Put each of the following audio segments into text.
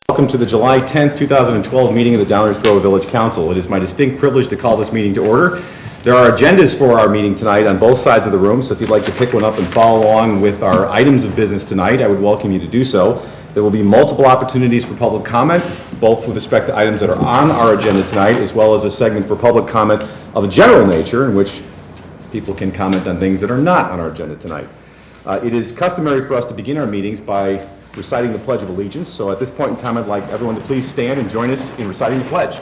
Welcome to the July 10th, 2012 meeting of the Downers Grove Village Council. It is my distinct privilege to call this meeting to order. There are agendas for our meeting tonight on both sides of the room, so if you'd like to pick one up and follow along with our items of business tonight, I would welcome you to do so. There will be multiple opportunities for public comment, both with respect to items that are on our agenda tonight, as well as a segment for public comment of a general nature, in which people can comment on things that are not on our agenda tonight. It is customary for us to begin our meetings by reciting the Pledge of Allegiance. So at this point in time, I'd like everyone to please stand and join us in reciting the pledge.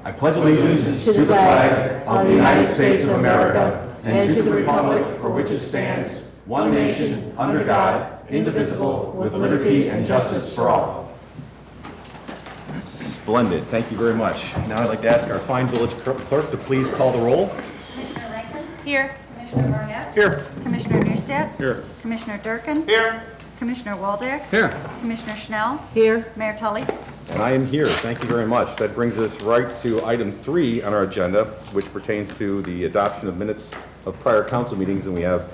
I pledge allegiance to the flag of the United States of America and to the republic for which it stands, one nation, under God, indivisible, with liberty and justice for all. Splendid. Thank you very much. Now I'd like to ask our fine village clerk to please call the roll. Commissioner Rankin? Here. Commissioner Barnett? Here. Commissioner Neustadt? Here. Commissioner Durkin? Here. Commissioner Waldeck? Here. Commissioner Schnell? Here. Mayor Tully? And I am here. Thank you very much. That brings us right to item 3 on our agenda, which pertains to the adoption of minutes of prior council meetings. And we have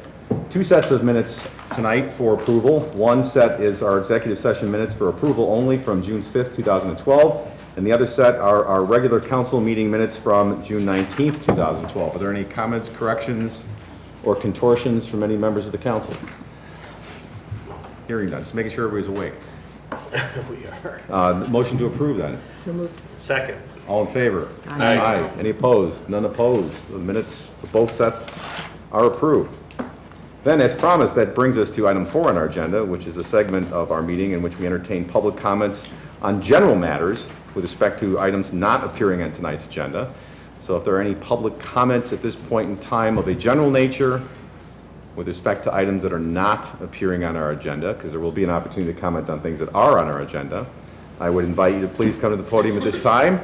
2 sets of minutes tonight for approval. One set is our executive session minutes for approval only from June 5th, 2012. And the other set are our regular council meeting minutes from June 19th, 2012. Are there any comments, corrections, or contortions from any members of the council? Hearing none. Just making sure everybody's awake. We are. Motion to approve then. So moved. Second. All in favor? Aye. Any opposed? None opposed. The minutes of both sets are approved. Then, as promised, that brings us to item 4 on our agenda, which is a segment of our meeting in which we entertain public comments on general matters with respect to items not appearing on tonight's agenda. So if there are any public comments at this point in time of a general nature with respect to items that are not appearing on our agenda, because there will be an opportunity to comment on things that are on our agenda, I would invite you to please come to the podium at this time,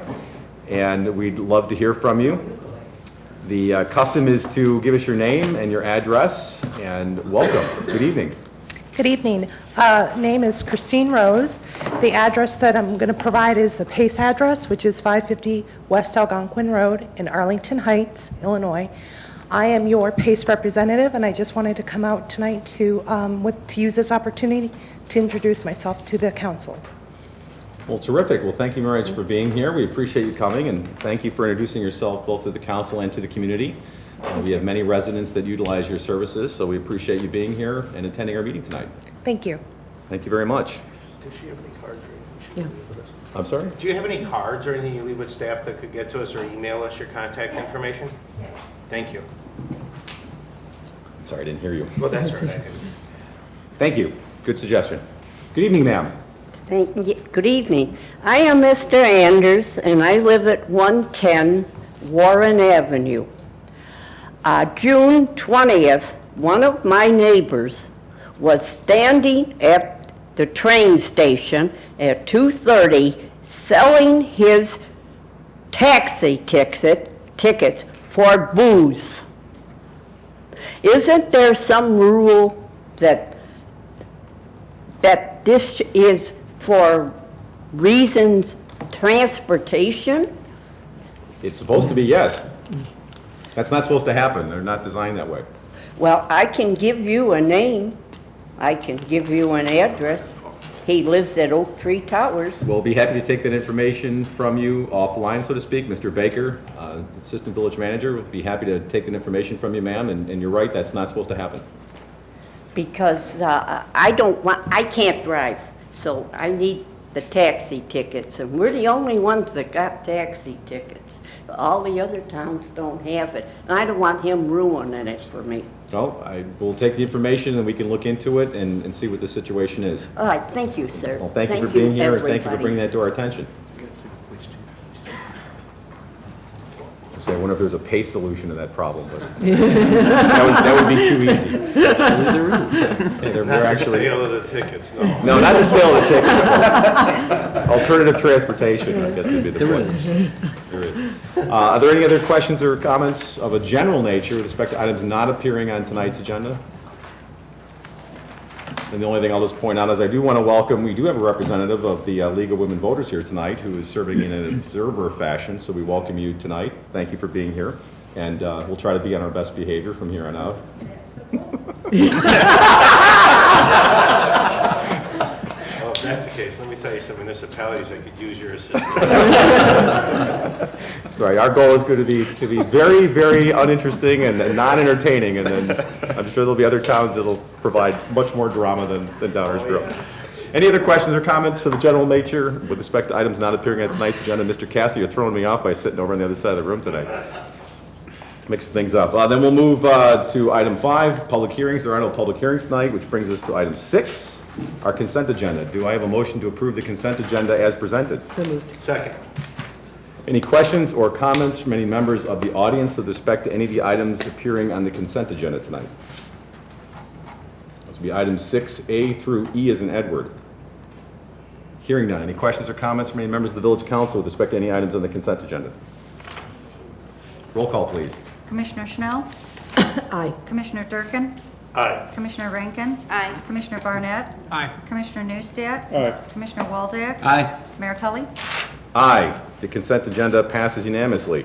and we'd love to hear from you. The custom is to give us your name and your address, and welcome. Good evening. Good evening. Name is Christine Rose. The address that I'm going to provide is the PACE address, which is 550 West Algonquin Road in Arlington Heights, Illinois. I am your PACE representative, and I just wanted to come out tonight to use this opportunity to introduce myself to the council. Well, terrific. Well, thank you very much for being here. We appreciate you coming, and thank you for introducing yourself both to the council and to the community. We have many residents that utilize your services, so we appreciate you being here and attending our meeting tonight. Thank you. Thank you very much. Does she have any cards or anything she Yeah. can leave with us? I'm sorry? Do you have any cards or anything you leave with staff that could get to us or email us your contact information? Thank you. Sorry, I didn't hear you. Well, that's all right. Thank you. Good suggestion. Good evening, ma'am. Thank you. Good evening. I am Mr. Anders, and I live at 110 Warren Avenue. June 20th, one of my neighbors was standing at the train station at 2:30 selling his taxi tickets for booze. Isn't there some rule that this is for reasons transportation? It's supposed to be yes. That's not supposed to happen. They're not designed that way. Well, I can give you a name. I can give you an address. He lives at Oak Tree Towers. We'll be happy to take that information from you offline, so to speak. Mr. Baker, Assistant Village Manager, would be happy to take that information from you, ma'am. And you're right, that's not supposed to happen. Because I can't drive, so I need the taxi tickets. And we're the only ones that got taxi tickets. All the other towns don't have it. And I don't want him ruining it for me. Well, I will take the information and we can look into it and see what the situation is. All right, thank you, sir. Well, thank you for being here and thank you for everybody. bringing that to our attention. I wonder if there's a PACE solution to that problem, but that would be too easy. Not the sale of the tickets, no. No, not the sale of the tickets. Alternative transportation, I guess would be the point. There is. Are there any other questions or comments of a general nature with respect to items not appearing on tonight's agenda? And the only thing I'll just point out is I do want to welcome, we do have a representative of the League of Women Voters here tonight who is serving in an observer fashion, so we welcome you tonight. Thank you for being here, and we'll try to be on our best behavior from here on out. tell you some municipalities that could use your assistance. Sorry, our goal is going to be very, very uninteresting and non-entertaining, and then I'm sure there'll be other towns that'll provide much more drama than Downers Grove. Any other questions or comments to the general nature with respect to items not appearing on tonight's agenda? Mr. Cassie, you're throwing me off by sitting over on the other side of the room tonight. Mix things up. Then we'll move to item 5, public hearings. There are no public hearings tonight, which brings us to item 6, our consent agenda. Do I have a motion to approve the consent agenda as presented? Second. Any questions or comments from any members of the audience with respect to any of the items appearing on the consent agenda tonight? This will be items 6A through E as in Edward. Hearing none. Any questions or comments from any members of the village council with respect to any items on the consent agenda? Roll call, please. Commissioner Schnell? Aye. Commissioner Durkin? Aye. Commissioner Rankin? Aye. Commissioner Barnett? Aye. Commissioner Newstead? Aye. Commissioner Waldeck? Aye. Mayor Tully? Aye. The consent agenda passes unanimously.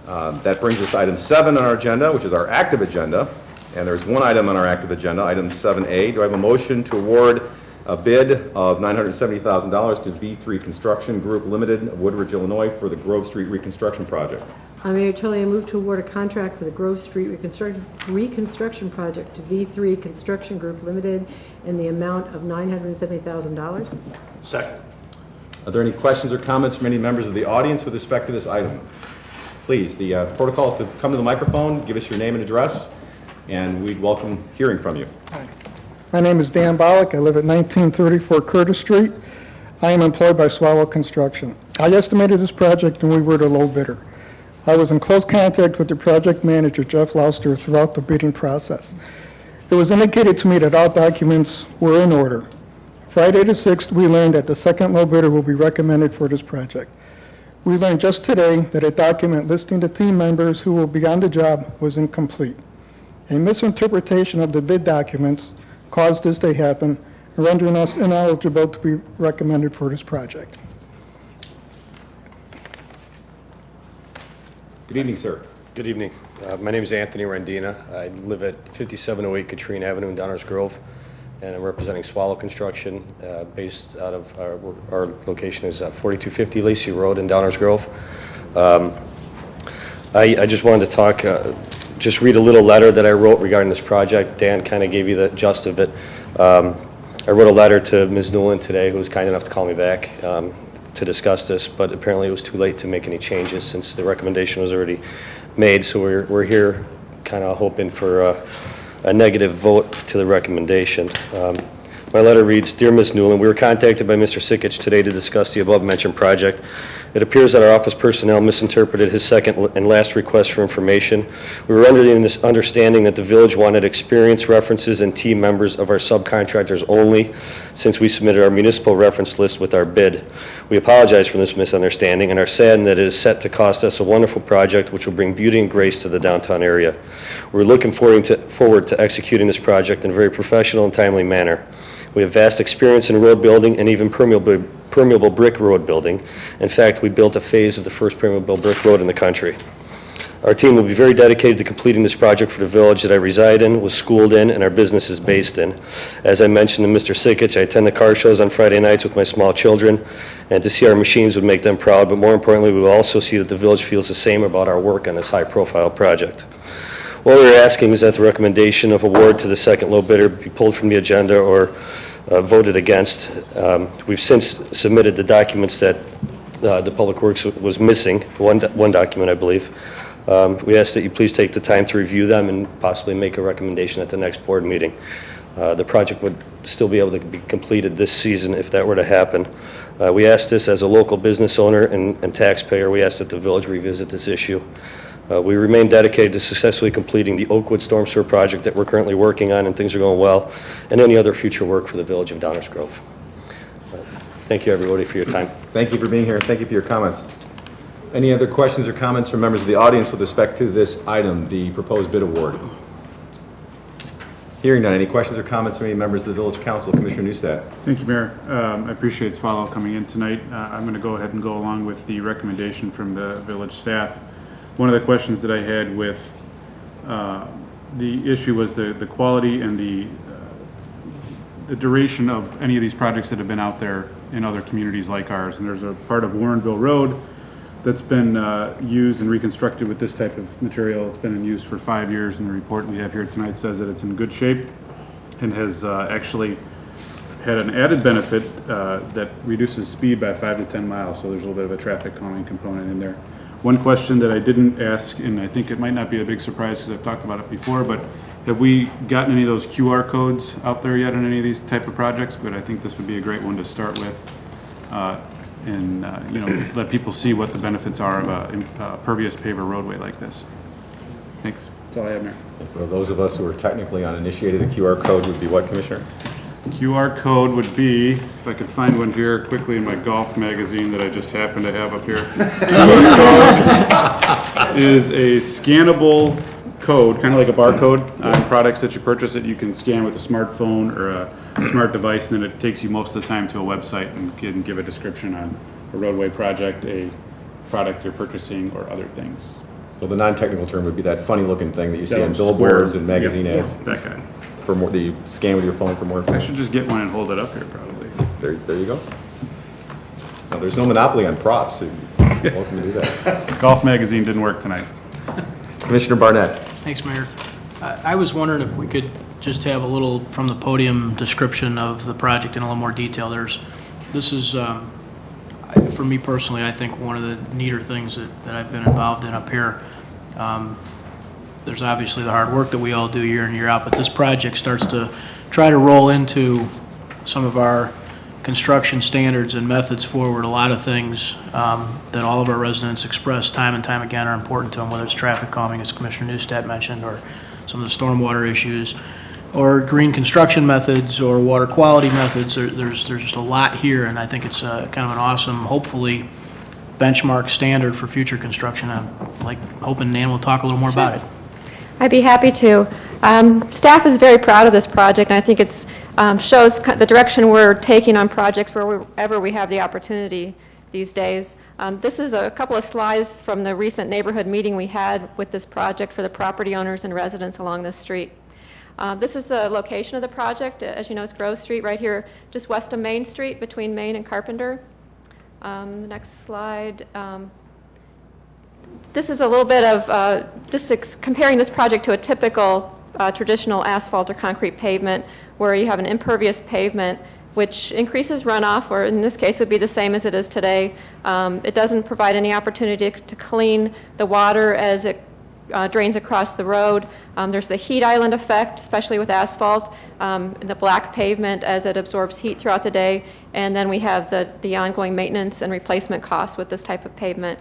That brings us to item 7 on our agenda, which is our active agenda. And there's one item on our active agenda, item 7A. Do I have a motion to award a bid of $970,000 to V3 Construction Group Limited of Woodridge, Illinois for the Grove Street reconstruction project? Mayor Tully, I move to award a contract for the Grove Street reconstruction project to V3 Construction Group Limited in the amount of $970,000. Second. Are there any questions or comments from any members of the audience with respect to this item? Please, the protocol is to come to the microphone, give us your name and address, and we'd welcome hearing from you. My name is Dan Bollock. I live at 1934 Curtis Street. I am employed by Swallow Construction. I estimated this project and we were the low bidder. I was in close contact with the project manager, Jeff Lauster, throughout the bidding process. It was indicated to me that all documents were in order. Friday the 6th, we learned that the second low bidder will be recommended for this project. We learned just today that a document listing the team members who will be on the job was incomplete. A misinterpretation of the bid documents caused this to happen, rendering us ineligible to be recommended for this project. Good evening, sir. Good evening. My name is Anthony Rendina. I live at 5708 Katrine Avenue in Downers Grove, and I'm representing Swallow Construction, based out of our location is 4250 Lacey Road in Downers Grove. I just wanted to talk, just read a little letter that I wrote regarding this project. Dan kind of gave you the gist of it. I wrote a letter to Ms. Newland today, who was kind enough to call me back to discuss this, but apparently it was too late to make any changes since the recommendation was already made. So we're here kind of hoping for a negative vote to the recommendation. My letter reads, Dear Ms. Newland, we were contacted by Mr. Sikich today to discuss the above-mentioned project. It appears that our office personnel misinterpreted his second and last request for information. We were under the understanding that the village wanted experience references and team members of our subcontractors only, since we submitted our municipal reference list with our bid. We apologize for this misunderstanding and are saddened that it is set to cost us a wonderful project which will bring beauty and grace to the downtown area. We're looking forward to executing this project in a very professional and timely manner. We have vast experience in road building and even permeable brick road building. In fact, we built a phase of the first permeable brick road in the country. Our team will be very dedicated to completing this project for the village that I reside in, was schooled in, and our business is based in. As I mentioned to Mr. Sikich, I attend the car shows on Friday nights with my small children, and to see our machines would make them proud, but more importantly, we will also see that the village feels the same about our work on this high-profile project. What we're asking is that the recommendation of award to the second low bidder be pulled from the agenda or voted against. We've since submitted the documents that the Public Works was missing, one document, I believe. We ask that you please take the time to review them and possibly make a recommendation at the next board meeting. The project would still be able to be completed this season if that were to happen. We ask this as a local business owner and taxpayer. We ask that the village revisit this issue. We remain dedicated to successfully completing the Oakwood Storm Sewer project that we're currently working on, and things are going well, and any other future work for the village of Downers Grove. Thank you, everybody, for your time. Thank you for being here. Thank you for your comments. Any other questions or comments from members of the audience with respect to this item, the proposed bid award? Hearing none. Any questions or comments from any members of the Village Council? Commissioner Newstead. Thank you, Mayor. I appreciate Swallow coming in tonight. I'm going to go ahead and go along with the recommendation from the village staff. One of the questions that I had with the issue was the quality and the the duration of any of these projects that have been out there in other communities like ours. And there's a part of Warrenville Road that's been used and reconstructed with this type of material. It's been in use for 5 years, and the report we have here tonight says that it's in good shape and has actually had an added benefit that reduces speed by 5 to 10 miles, so there's a little bit of a traffic calming component in there. One question that I didn't ask, and I think it might not be a big surprise because I've talked about it before, but have we gotten any of those QR codes out there yet on any of these type of projects? But I think this would be a great one to start with, and you know, let people see what the benefits are of a pervious paver roadway like this. Thanks. That's all I have, Mayor. For those of us who are technically uninitiated, a QR code would be what, Commissioner? QR code would be, if I could find one here quickly in my golf magazine that I just happen to have up here. QR code is a scannable code, kind of like a barcode on products that you purchase that you can scan with a smartphone or a smart device, and then it takes you most of the time to a website and can give a description on a roadway project, a product you're purchasing, or other things. So the non-technical term would be that funny-looking thing that you see That on was billboards square. and magazine Yep, ads. that guy. For more, that you scan with your phone for more I information. should just get one and hold it up here, probably. There you go. Now, there's no monopoly on props, so you're welcome to do that. Golf magazine didn't work tonight. Commissioner Barnett. Thanks, Mayor. I was wondering if we could just have a little from the podium description of the project in a little more detail. This is, for me personally, I think one of the neater things that I've been involved in up here. There's obviously the hard work that we all do year in, year out, but this project starts to try to roll into some of our construction standards and methods forward. A lot of things that all of our residents express time and time again are important to them, whether it's traffic calming, as Commissioner Neustadt mentioned, or some of the stormwater issues, or green construction methods, or water quality methods. There's just a lot here, and I think it's kind of an awesome, hopefully, benchmark standard for future construction. I'm hoping Nan will talk a little more about it. I'd be happy to. Staff is very proud of this project, and I think it shows the direction we're taking on projects wherever we have the opportunity these days. This is a couple of slides from the recent neighborhood meeting we had with this project for the property owners and residents along this street. This is the location of the project. As you know, it's Grove Street right here, just west of Main Street between Main and Carpenter. The next slide. This is a little bit of just comparing this project to a typical traditional asphalt or concrete pavement where you have an impervious pavement which increases runoff, or in this case would be the same as it is today. It doesn't provide any opportunity to clean the water as it drains across the road. There's the heat island effect, especially with asphalt, the black pavement as it absorbs heat throughout the day, and then we have the ongoing maintenance and replacement costs with this type of pavement.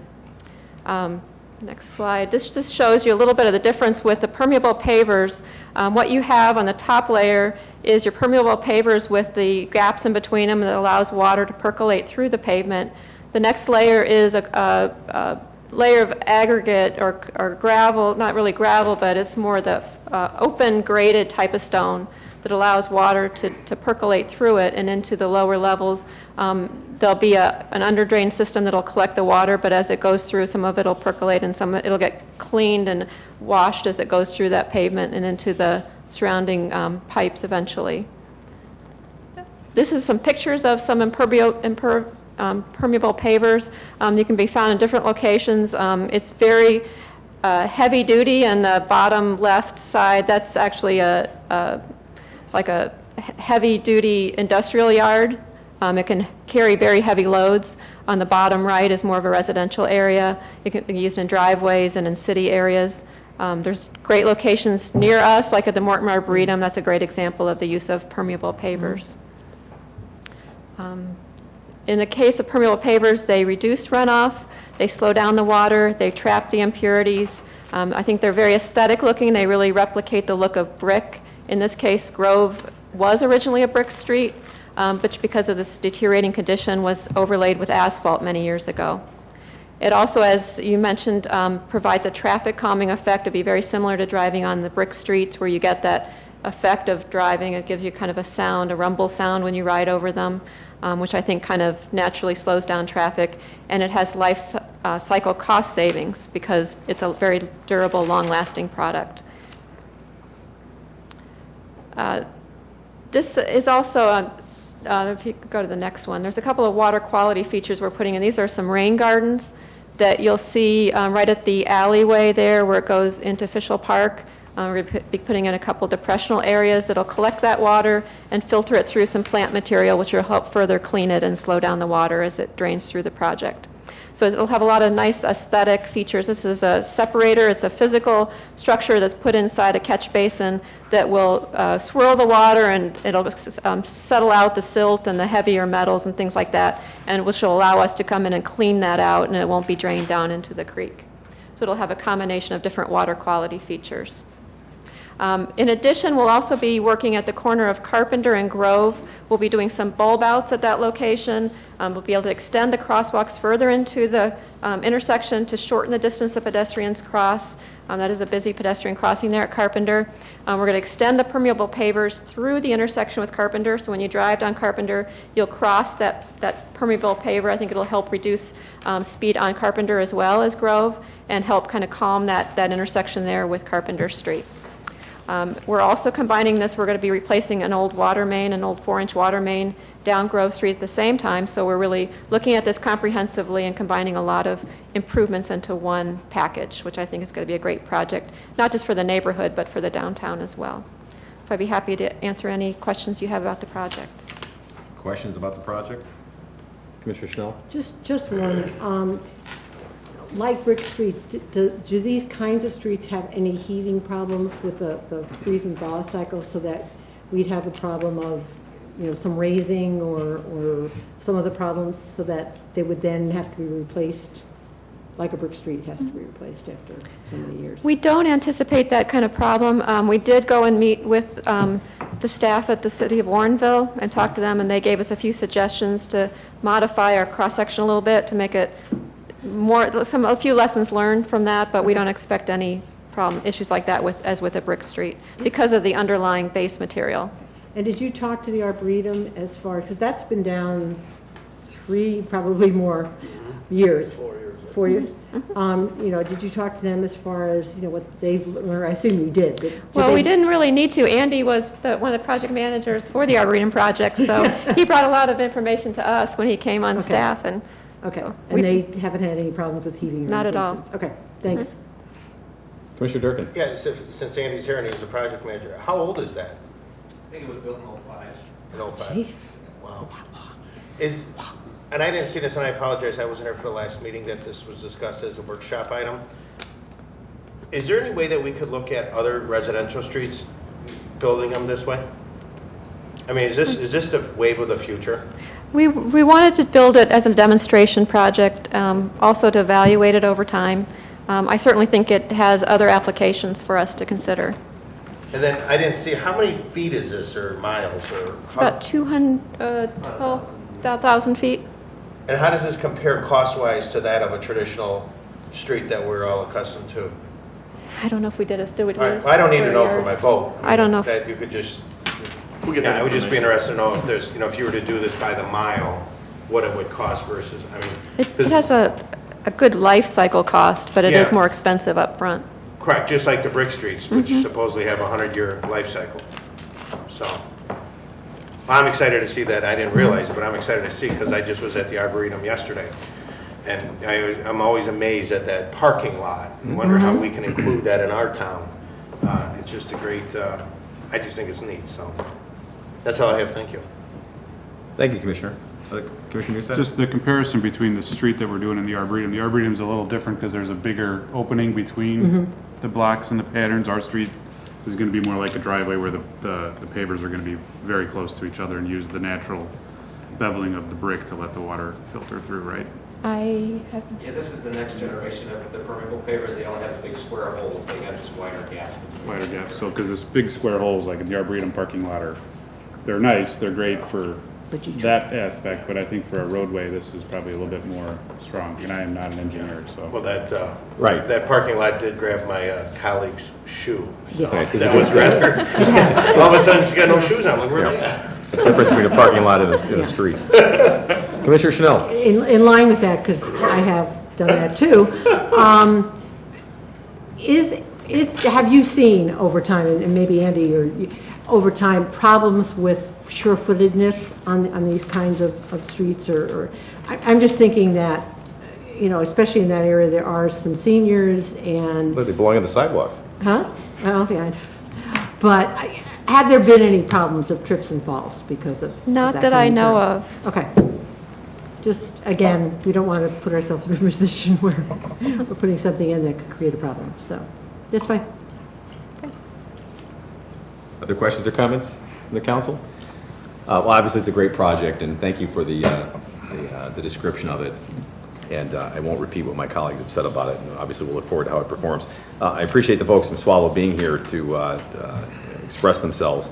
Next slide. This just shows you a little bit of the difference with the permeable pavers. What you have on the top layer is your permeable pavers with the gaps in between them that allows water to percolate through the pavement. The next layer is a layer of aggregate or gravel, not really gravel, but it's more the open graded type of stone that allows water to percolate through it and into the lower levels. There'll be an under-drain system that'll collect the water, but as it goes through, some of it will percolate and some it'll get cleaned and washed as it goes through that pavement and into the surrounding pipes eventually. This is some pictures of some permeable pavers. You can be found in different locations. It's very heavy duty, and the bottom left side, that's actually like a heavy-duty industrial yard. It can carry very heavy loads. On the bottom right is more of a residential area. It can be used in driveways and in city areas. There's great locations near us, like at the Morton Arboretum. That's a great example of the use of permeable pavers. In the case of permeable pavers, they reduce runoff, they slow down the water, they trap the impurities. I think they're very aesthetic looking. They really replicate the look of brick. In this case, Grove was originally a brick street, but because of this deteriorating condition was overlaid with asphalt many years ago. It also, as you mentioned, provides a traffic calming effect. It'd be very similar to driving on the brick streets where you get that effect of driving. It gives you kind of a sound, a rumble sound when you ride over them, which I think kind of naturally slows down traffic. And it has life cycle cost savings because it's a very durable, long-lasting product. This is also, if you could go to the next one, there's a couple of water quality features we're putting in. These are some rain gardens that you'll see right at the alleyway there where it goes into Fischel Park. We're going to be putting in a couple depressional areas that'll collect that water and filter it through some plant material, which will help further clean it and slow down the water as it drains through the project. So it'll have a lot of nice aesthetic features. This is a separator. It's a physical structure that's put inside a catch basin that will swirl the water, and it'll settle out the silt and the heavier metals and things like that, and which will allow us to come in and clean that out, and it won't be drained down into the creek. So it'll have a combination of different water quality features. In addition, we'll also be working at the corner of Carpenter and Grove. We'll be doing some bulb outs at that location. We'll be able to extend the crosswalks further into the intersection to shorten the distance the pedestrians cross. That is a busy pedestrian crossing there at Carpenter. We're going to extend the permeable pavers through the intersection with Carpenter, so when you drive down Carpenter, you'll cross that permeable paver. I think it'll help reduce speed on Carpenter as well as Grove and help kind of calm that intersection there with Carpenter Street. We're also combining this. We're going to be replacing an old water main, an old 4-inch water main down Grove Street at the same time. So we're really looking at this comprehensively and combining a lot of improvements into one package, which I think is going to be a great project, not just for the neighborhood, but for the downtown as well. So I'd be happy to answer any questions you have about the project. Questions about the project? Commissioner Schnell? Just one. Like brick streets, do these kinds of streets have any heating problems with the freeze and thaw cycle, so that we'd have a problem of, some raising or some of the problems, so that they would then have to be replaced, like a brick street has to be replaced after so many years? We don't anticipate that kind of problem. We did go and meet with the staff at the City of Warrenville and talk to them, and they gave us a few suggestions to modify our cross-section a little bit to make it a few lessons learned from that, but we don't expect any issues like that as with a brick street because of the underlying base material. And did you talk to the Arboretum as far, because that's been down 3, probably more years. 4 years. Did you talk to them as far as, what they've learned? I assume you did. Well, we didn't really need to. Andy was one of the project managers for the Arboretum project, so he brought a lot of information to us when he came on staff. Okay, and they haven't had any problems with heating? Not at all. Okay, thanks. Mm-hmm. Commissioner Durkin? Yeah, since Andy's here and he's the project manager, how old is that? I think it was built in 05. In 05? Jeez. Wow. And I didn't see this, and I apologize, I wasn't here for the last meeting that this was discussed as a workshop item. Is there any way that we could look at other residential streets, building them this way? I mean, is this the wave of the future? We wanted to build it as a demonstration project, also to evaluate it over time. I certainly think it has other applications for us to consider. And then I didn't see, how many feet is this, or miles, or? It's about 212,000 feet. And how does this compare cost-wise to that of a traditional street that we're all accustomed to? I don't know if we did All right, I don't need to know for my vote. I don't know. That you could just, I would just be interested to know if there's, if you were to do this by the mile, what it would cost versus, It has a good life cycle cost, but it is Yeah. more expensive up front. Correct, just like the brick streets, which supposedly have a 100-year life cycle. So, I'm excited to see that. I didn't realize it, but I'm excited to see, because I just was at the Arboretum yesterday. And I'm always amazed at that parking lot and wonder how we can include that in our town. It's just a great, I just think it's neat, so. That's all I have, thank you. Thank you, Commissioner. Commissioner Newsted? Just the comparison between the street that we're doing and the Arboretum. The Arboretum's a little different because there's a bigger opening between the blocks and the patterns. Our street is going to be more like a driveway where the pavers are going to be very close to each other and use the natural beveling of the brick to let the water filter through, right? Yeah, this is the next generation of the permeable pavers. They all have big square holes. They got just wider gaps. Wider gaps. So, because this big square holes like in the Arboretum parking lot they're nice, they're great for that aspect, but I think for a roadway, this is probably a little bit more strong. And I am not an engineer, so. Well, that Right. that parking lot did grab my colleague's shoe. So Yes. that was rather. All of a sudden, she got no shoes on. Like, where are they at? The difference between a parking lot and a street. Commissioner Schnell? In line with that, because I have done that too, have you seen over time, and maybe Andy, or over time, problems with sure-footedness on these kinds of streets, or I'm just thinking that, you know, especially in that area, there are some seniors and... Look, they belong on the sidewalks. Huh? Well, yeah. But have there been any problems of trips and falls because of Not that that I kind know term? of. Okay. Just, again, we don't want to put ourselves in a position where we're putting something in that could create a problem, so that's fine. Other questions or comments from the council? Well, obviously, it's a great project, and thank you for the description of it. And I won't repeat what my colleagues have said about it. And obviously, we'll look forward to how it performs. I appreciate the folks from Swallow being here to express themselves.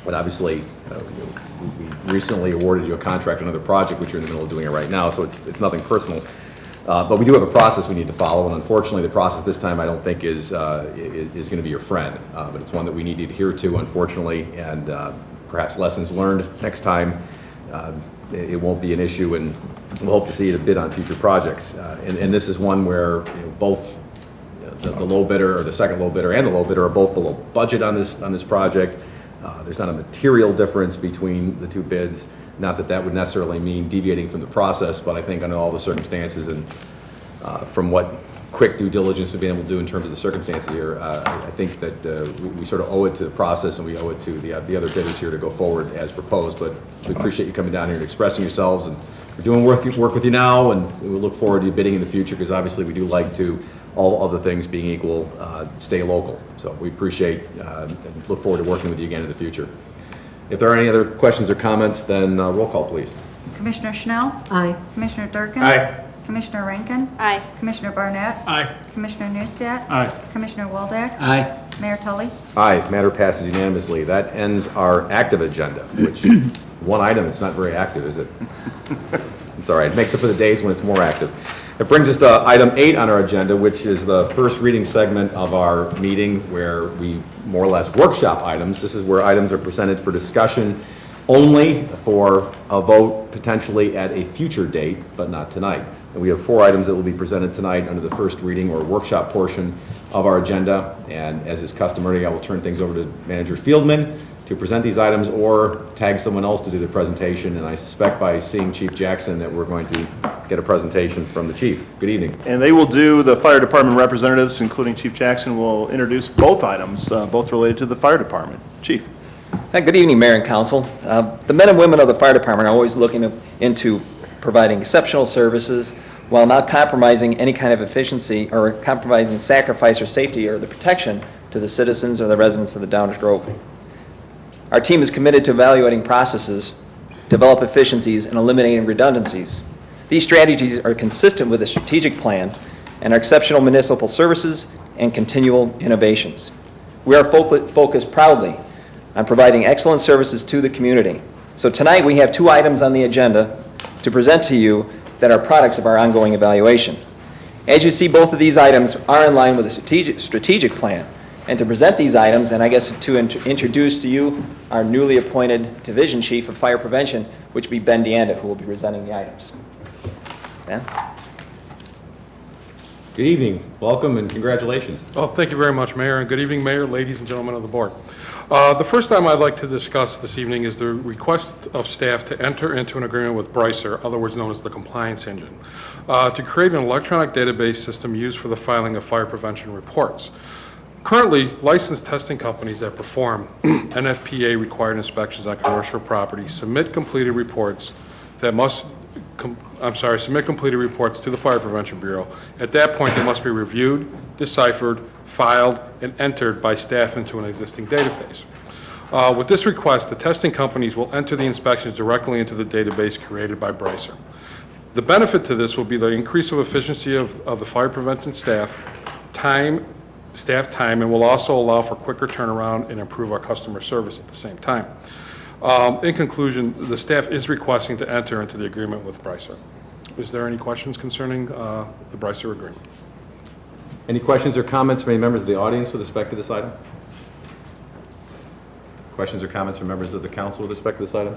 But obviously, we recently awarded you a contract on another project, which you're in the middle of doing it right now, so it's nothing personal. But we do have a process we need to follow, and unfortunately, the process this time I don't think is going to be your friend. But it's one that we need to adhere to, unfortunately, and perhaps lessons learned next time. It won't be an issue, and we'll hope to see it a bid on future projects. And this is one where both the low bidder, or the second low bidder, and the low bidder are both below budget on this project. There's not a material difference between the two bids. Not that that would necessarily mean deviating from the process, but I think under all the circumstances and from what quick due diligence we've been able to do in terms of the circumstances here, I think that we sort of owe it to the process, and we owe it to the other bidders here to go forward as proposed. But we appreciate you coming down here and expressing yourselves, and we're doing work with you now, and we look forward to you bidding in the future, because obviously we do like to, all other things being equal, stay local. So we appreciate and look forward to working with you again in the future. If there are any other questions or comments, then roll call, please. Commissioner Schnell? Aye. Commissioner Durkin? Aye. Commissioner Rankin? Aye. Commissioner Barnett? Aye. Commissioner Newstead? Aye. Commissioner Waldeck? Aye. Mayor Tully? Aye, matter passes unanimously. That ends our active agenda, which, one item, it's not very active, is it? It's all right. It makes up for the days when it's more active. It brings us to item 8 on our agenda, which is the first reading segment of our meeting, where we more or less workshop items. This is where items are presented for discussion only, for a vote potentially at a future date, but not tonight. And we have 4 items that will be presented tonight under the first reading or workshop portion of our agenda. And as is customary, I will turn things over to Manager Fieldman to present these items, or tag someone else to do the presentation. And I suspect by seeing Chief Jackson that we're going to get a presentation from the chief. Good evening. And they will do, the fire department representatives, including Chief Jackson, will introduce both items, both related to the fire department. Chief. Good evening, Mayor and Council. The men and women of the fire department are always looking into providing exceptional services while not compromising any kind of efficiency or compromising sacrifice or safety or the protection to the citizens or the residents of the Downers Grove. Our team is committed to evaluating processes, develop efficiencies, and eliminating redundancies. These strategies are consistent with the strategic plan and our exceptional municipal services and continual innovations. We are focused proudly on providing excellent services to the community. So tonight we have 2 items on the agenda to present to you that are products of our ongoing evaluation. As you see, both of these items are in line with the strategic plan. And to present these items, and I guess to introduce to you our newly appointed Division Chief of Fire Prevention, which will be Ben DeAnda, who will be presenting the items. Ben? Good evening. Welcome and congratulations. Well, thank you very much, Mayor, and good evening, Mayor, ladies and gentlemen of the board. The first item I'd like to discuss this evening is the request of staff to enter into an agreement with Brycer, otherwise known as the Compliance Engine, to create an electronic database system used for the filing of fire prevention reports. Currently, licensed testing companies that perform NFPA-required inspections on commercial property submit completed reports submit completed reports to the Fire Prevention Bureau. At that point, they must be reviewed, deciphered, filed, and entered by staff into an existing database. With this request, the testing companies will enter the inspections directly into the database created by Brycer. The benefit to this will be the increase of efficiency of the fire prevention staff time, and will also allow for quicker turnaround and improve our customer service at the same time. In conclusion, the staff is requesting to enter into the agreement with Brycer. Is there any questions concerning the Brycer agreement? Any questions or comments from any members of the audience with respect to this item? Questions or comments from members of the council with respect to this item?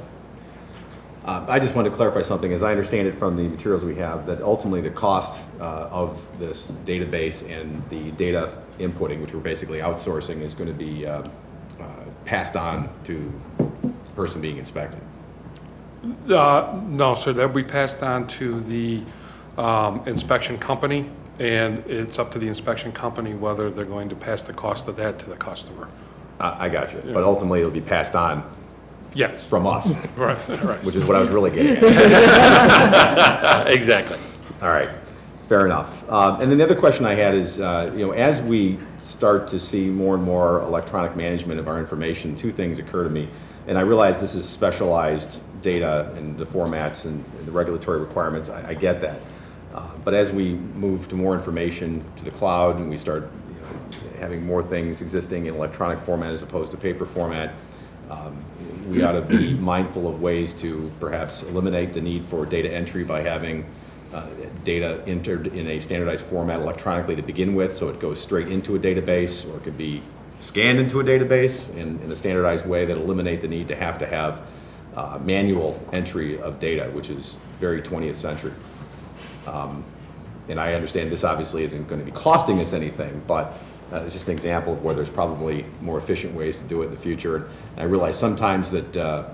I just wanted to clarify something. As I understand it from the materials we have, that ultimately the cost of this database and the data inputting, which we're basically outsourcing, is going to be passed on to the person being inspected? No, sir, that'll be passed on to the inspection company, and it's up to the inspection company whether they're going to pass the cost of that to the customer. I got you. But ultimately, it'll be passed on Yes. from us, Right, right. which is what I was really getting at. Exactly. All right, fair enough. And then the other question I had is, as we start to see more and more electronic management of our information, two things occur to me. And I realize this is specialized data and the formats and the regulatory requirements. I get that. But as we move to more information to the cloud and we start having more things existing in electronic format as opposed to paper format, we ought to be mindful of ways to perhaps eliminate the need for data entry by having data entered in a standardized format electronically to begin with, so it goes straight into a database, or it could be scanned into a database in a standardized way that eliminate the need to have manual entry of data, which is very 20th century. And I understand this obviously isn't going to be costing us anything, but it's just an example of where there's probably more efficient ways to do it in the future. And I realize sometimes that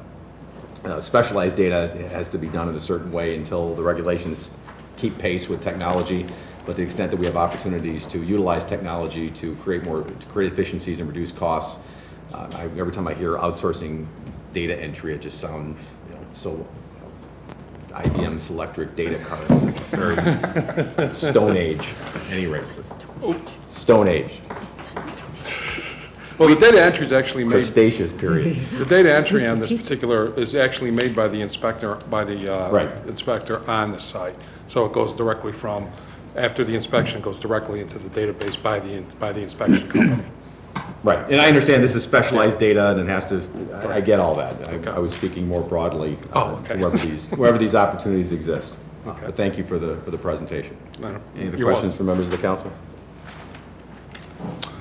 specialized data has to be done in a certain way until the regulations keep pace with technology. But to the extent that we have opportunities to utilize technology to create efficiencies and reduce costs, every time I hear outsourcing data entry, it just sounds so IBM Selectric data cards. It's very Stone Age, at any rate. Stone Age. Well, the data entry is actually made. Cretaceous period. The data entry on this particular is actually made by the inspector, Right. inspector on the site. So it goes directly from, after the inspection, goes directly into the database by the inspection company. Right, and I understand this is specialized data and it has to, I get all that. Okay. I was speaking more broadly Okay. to wherever these opportunities exist. Okay. But thank you for the presentation. Any other You're questions from members of the council?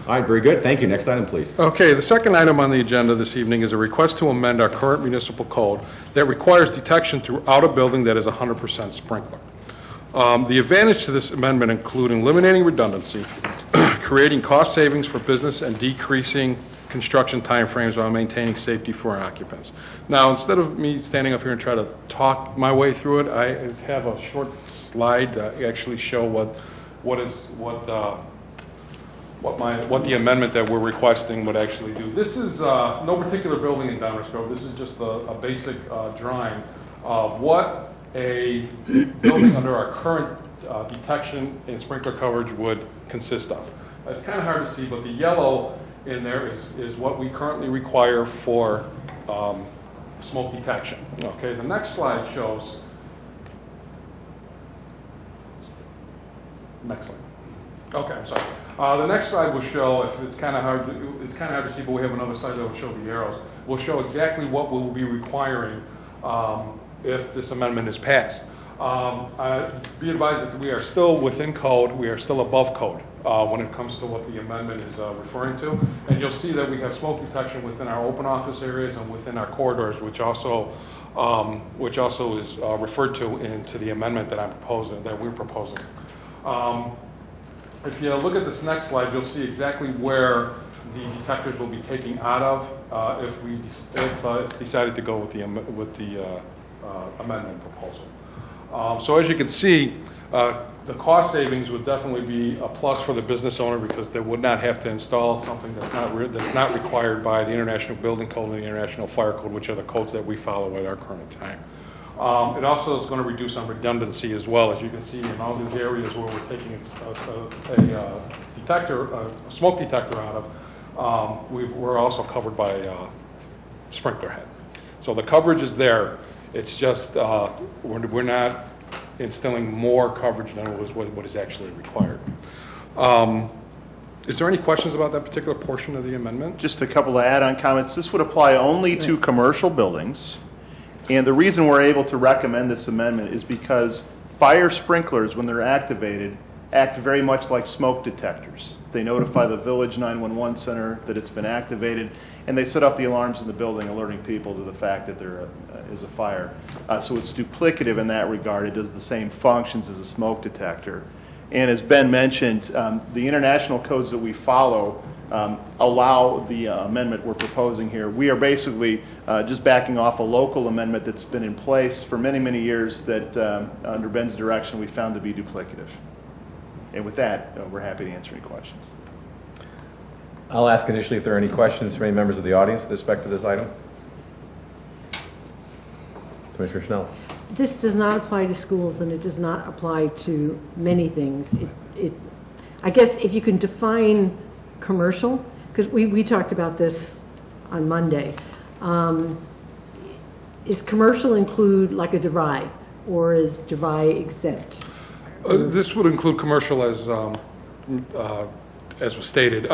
All right, very good. Thank you. Next item, please. Okay, the second item on the agenda this evening is a request to amend our current municipal code that requires detection throughout a building that is 100% sprinkler. The advantage to this amendment include eliminating redundancy, creating cost savings for business, and decreasing construction timeframes while maintaining safety for our occupants. Now, instead of me standing up here and try to talk my way through it, I have a short slide to actually show what the amendment that we're requesting would actually do. This is no particular building in Downers Grove. This is just a basic drawing of what a building under our current detection and sprinkler coverage would consist of. It's kind of hard to see, but the yellow in there is what we currently require for smoke detection. Okay, the next slide shows. Next slide. Okay, I'm sorry. The next slide will show, if it's kind of hard to see, but we have another slide that will show the arrows. We'll show exactly what we'll be requiring if this amendment is passed. Be advised that we are still within code. We are still above code when it comes to what the amendment is referring to. And you'll see that we have smoke detection within our open office areas and within our corridors, which also is referred to into the amendment that we're proposing. If you look at this next slide, you'll see exactly where the detectors will be taken out of if it's decided to go with the amendment proposal. So as you can see, the cost savings would definitely be a plus for the business owner because they would not have to install something that's not required by the International Building Code and the International Fire Code, which are the codes that we follow at our current time. It also is going to reduce on redundancy as well, as you can see in all these areas where we're taking a smoke detector out of. We're also covered by sprinkler head. So the coverage is there. It's just we're not instilling more coverage than what is actually required. Is there any questions about that particular portion of the amendment? Just a couple of add-on comments. This would apply only to commercial buildings. And the reason we're able to recommend this amendment is because fire sprinklers, when they're activated, act very much like smoke detectors. They notify the village 911 center that it's been activated, and they set off the alarms in the building, alerting people to the fact that there is a fire. So it's duplicative in that regard. It does the same functions as a smoke detector. And as Ben mentioned, the international codes that we follow allow the amendment we're proposing here. We are basically just backing off a local amendment that's been in place for many, many years that, under Ben's direction, we found to be duplicative. And with that, we're happy to answer any questions. I'll ask initially if there are any questions from any members of the audience with respect to this item. Commissioner Schnell. This does not apply to schools, and it does not apply to many things. I guess if you can define commercial, because we talked about this on Monday. Is commercial include like a DeVry, or is DeVry exempt? This would include commercial as was stated.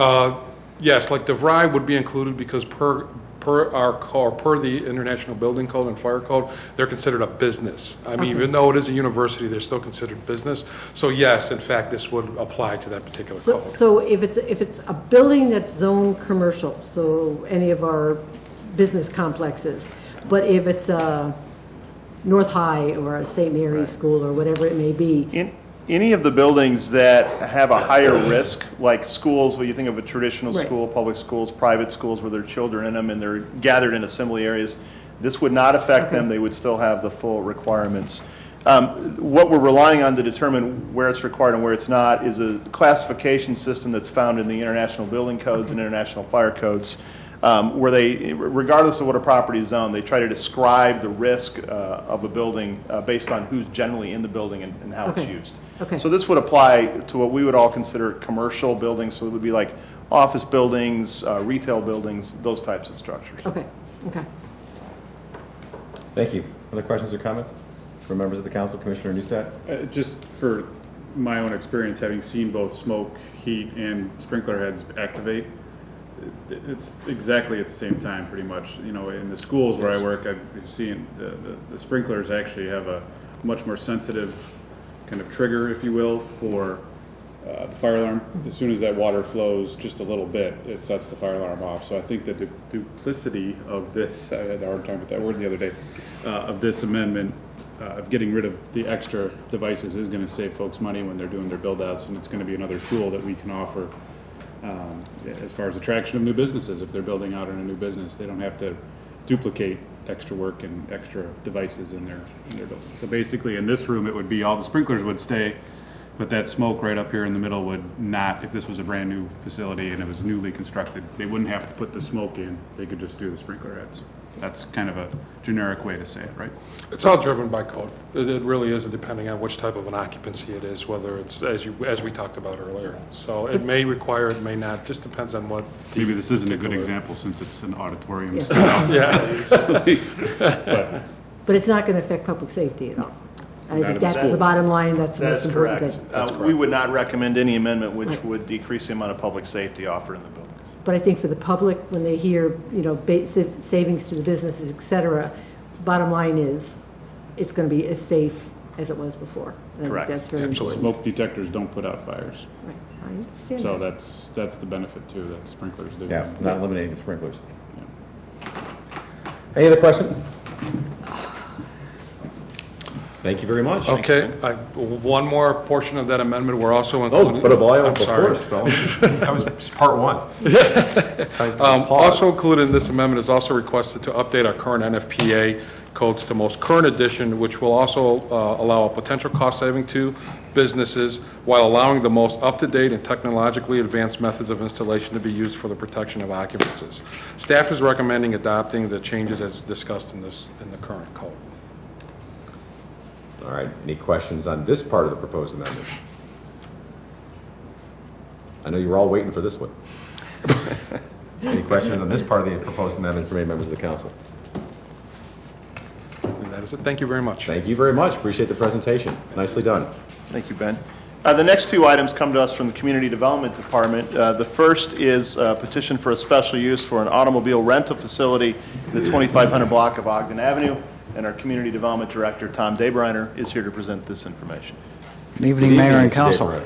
Yes, like DeVry would be included because per the International Building Code and Fire Code, they're considered a business. I mean, even though it is a university, they're still considered business. So yes, in fact, this would apply to that particular code. So if it's a building that's zoned commercial, so any of our business complexes, but if it's a North High or a St. Mary's School or whatever it may be. Any of the buildings that have a higher risk, like schools, where you think of a traditional school, public schools, private schools where there are children in them and they're gathered in assembly areas, this would not affect them. They would still have the full requirements. What we're relying on to determine where it's required and where it's not is a classification system that's found in the International Building Codes and International Fire Codes, where they, regardless of what a property is zoned, they try to describe the risk of a building based on who's generally in the building and how it's used. So this would apply to what we would all consider commercial buildings, so it would be like office buildings, retail buildings, those types of structures. Okay. Thank you. Other questions or comments from members of the council? Commissioner Neustadt? Just for my own experience, having seen both smoke, heat, and sprinkler heads activate, it's exactly at the same time, pretty much. You know, in the schools where I work, I've seen the sprinklers actually have a much more sensitive kind of trigger, if you will, for the fire alarm. As soon as that water flows just a little bit, it sets the fire alarm off. So I think the duplicity of this, I had a hard time with that word the other day, of this amendment, of getting rid of the extra devices is going to save folks money when they're doing their build-outs, and it's going to be another tool that we can offer as far as attraction of new businesses. If they're building out in a new business, they don't have to duplicate extra work and extra devices in their building. So basically, in this room, it would be all the sprinklers would stay, but that smoke right up here in the middle would not. If this was a brand new facility and it was newly constructed, they wouldn't have to put the smoke in. They could just do the sprinkler heads. That's kind of a generic way to say it, right? It's all driven by code. It really is, depending on which type of an occupancy it is, whether it's, as we talked about earlier. So it may require, it may not, just depends on what. Maybe this isn't a good example since it's an auditorium. But it's not going to affect public safety at all. I think that's the bottom line. That's the most important thing. We would not recommend any amendment which would decrease the amount of public safety offered in the building. But I think for the public, when they hear, savings to the businesses, et cetera, bottom line is, it's going to be as safe as it was before. And Correct. I think that's very important. Smoke detectors don't put out fires. Right. I understand So that. that's the benefit too, that sprinklers do. Yeah, not eliminating the sprinklers. Any other questions? Thank you very much. Okay, one more portion of that amendment, we're also including. Oh, but I'm sorry. That was just part one. Also included in this amendment is also requested to update our current NFPA codes to most current edition, which will also allow a potential cost saving to businesses while allowing the most up-to-date and technologically advanced methods of installation to be used for the protection of occupancies. Staff is recommending adopting the changes as discussed in the current code. All right, any questions on this part of the proposed amendment? I know you were all waiting for this one. Any questions on this part of the proposed amendment from any members of the council? And that is it. Thank you very much. Thank you very much. Appreciate the presentation. Nicely done. Thank you, Ben. The next two items come to us from the Community Development Department. The first is a petition for a special use for an automobile rental facility in the 2500 block of Ogden Avenue. And our Community Development Director, Tom Daybreiner, is here to present this information. Good evening, Mayor and Council.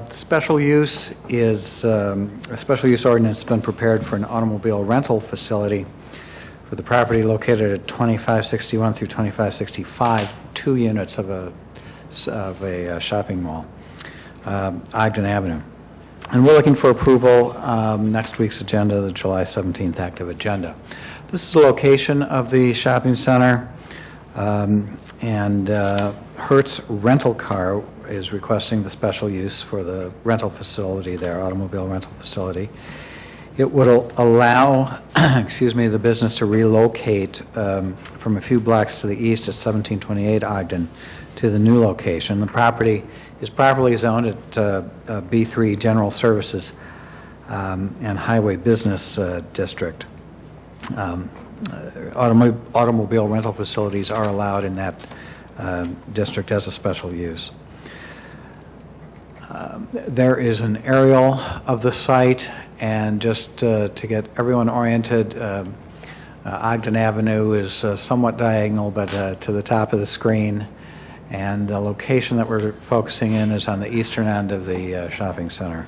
Special use is a special use ordinance has been prepared for an automobile rental facility for the property located at 2561 through 2565, 2 units of a shopping mall, Ogden Avenue. And we're looking for approval, next week's agenda, the July 17th active agenda. This is the location of the shopping center, and Hertz Rental Car is requesting the special use for the rental facility there, automobile rental facility. It would allow, excuse me, the business to relocate from a few blocks to the east at 1728 Ogden to the new location. The property is properly zoned at B3 General Services and Highway Business District. Automobile rental facilities are allowed in that district as a special use. There is an aerial of the site, and just to get everyone oriented, Ogden Avenue is somewhat diagonal, but to the top of the screen, and the location that we're focusing in is on the eastern end of the shopping center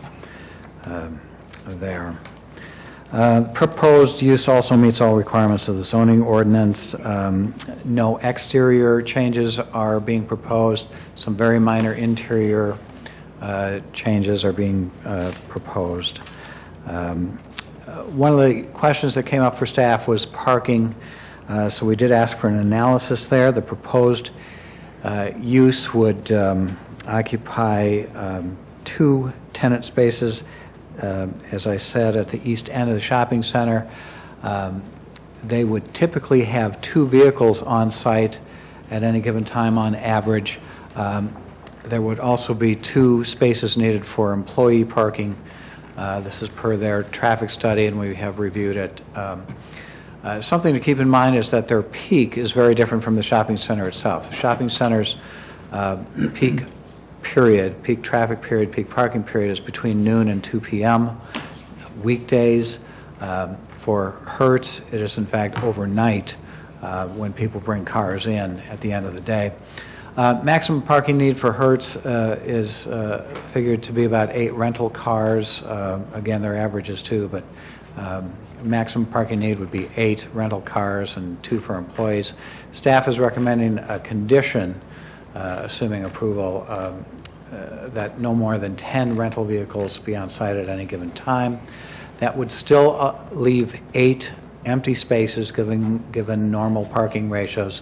there. Proposed use also meets all requirements of the zoning ordinance. No exterior changes are being proposed. Some very minor interior changes are being proposed. One of the questions that came up for staff was parking, so we did ask for an analysis there. The proposed use would occupy 2 tenant spaces, as I said, at the east end of the shopping center. They would typically have 2 vehicles on site at any given time on average. There would also be 2 spaces needed for employee parking. This is per their traffic study, and we have reviewed it. Something to keep in mind is that their peak is very different from the shopping center itself. The shopping center's peak period, peak traffic period, peak parking period is between noon and 2 p.m. weekdays. For Hertz, it is in fact overnight when people bring cars in at the end of the day. Maximum parking need for Hertz is figured to be about 8 rental cars. Again, their average is 2, but maximum parking need would be 8 rental cars and 2 for employees. Staff is recommending a condition, assuming approval, that no more than 10 rental vehicles be on site at any given time. That would still leave 8 empty spaces, given normal parking ratios,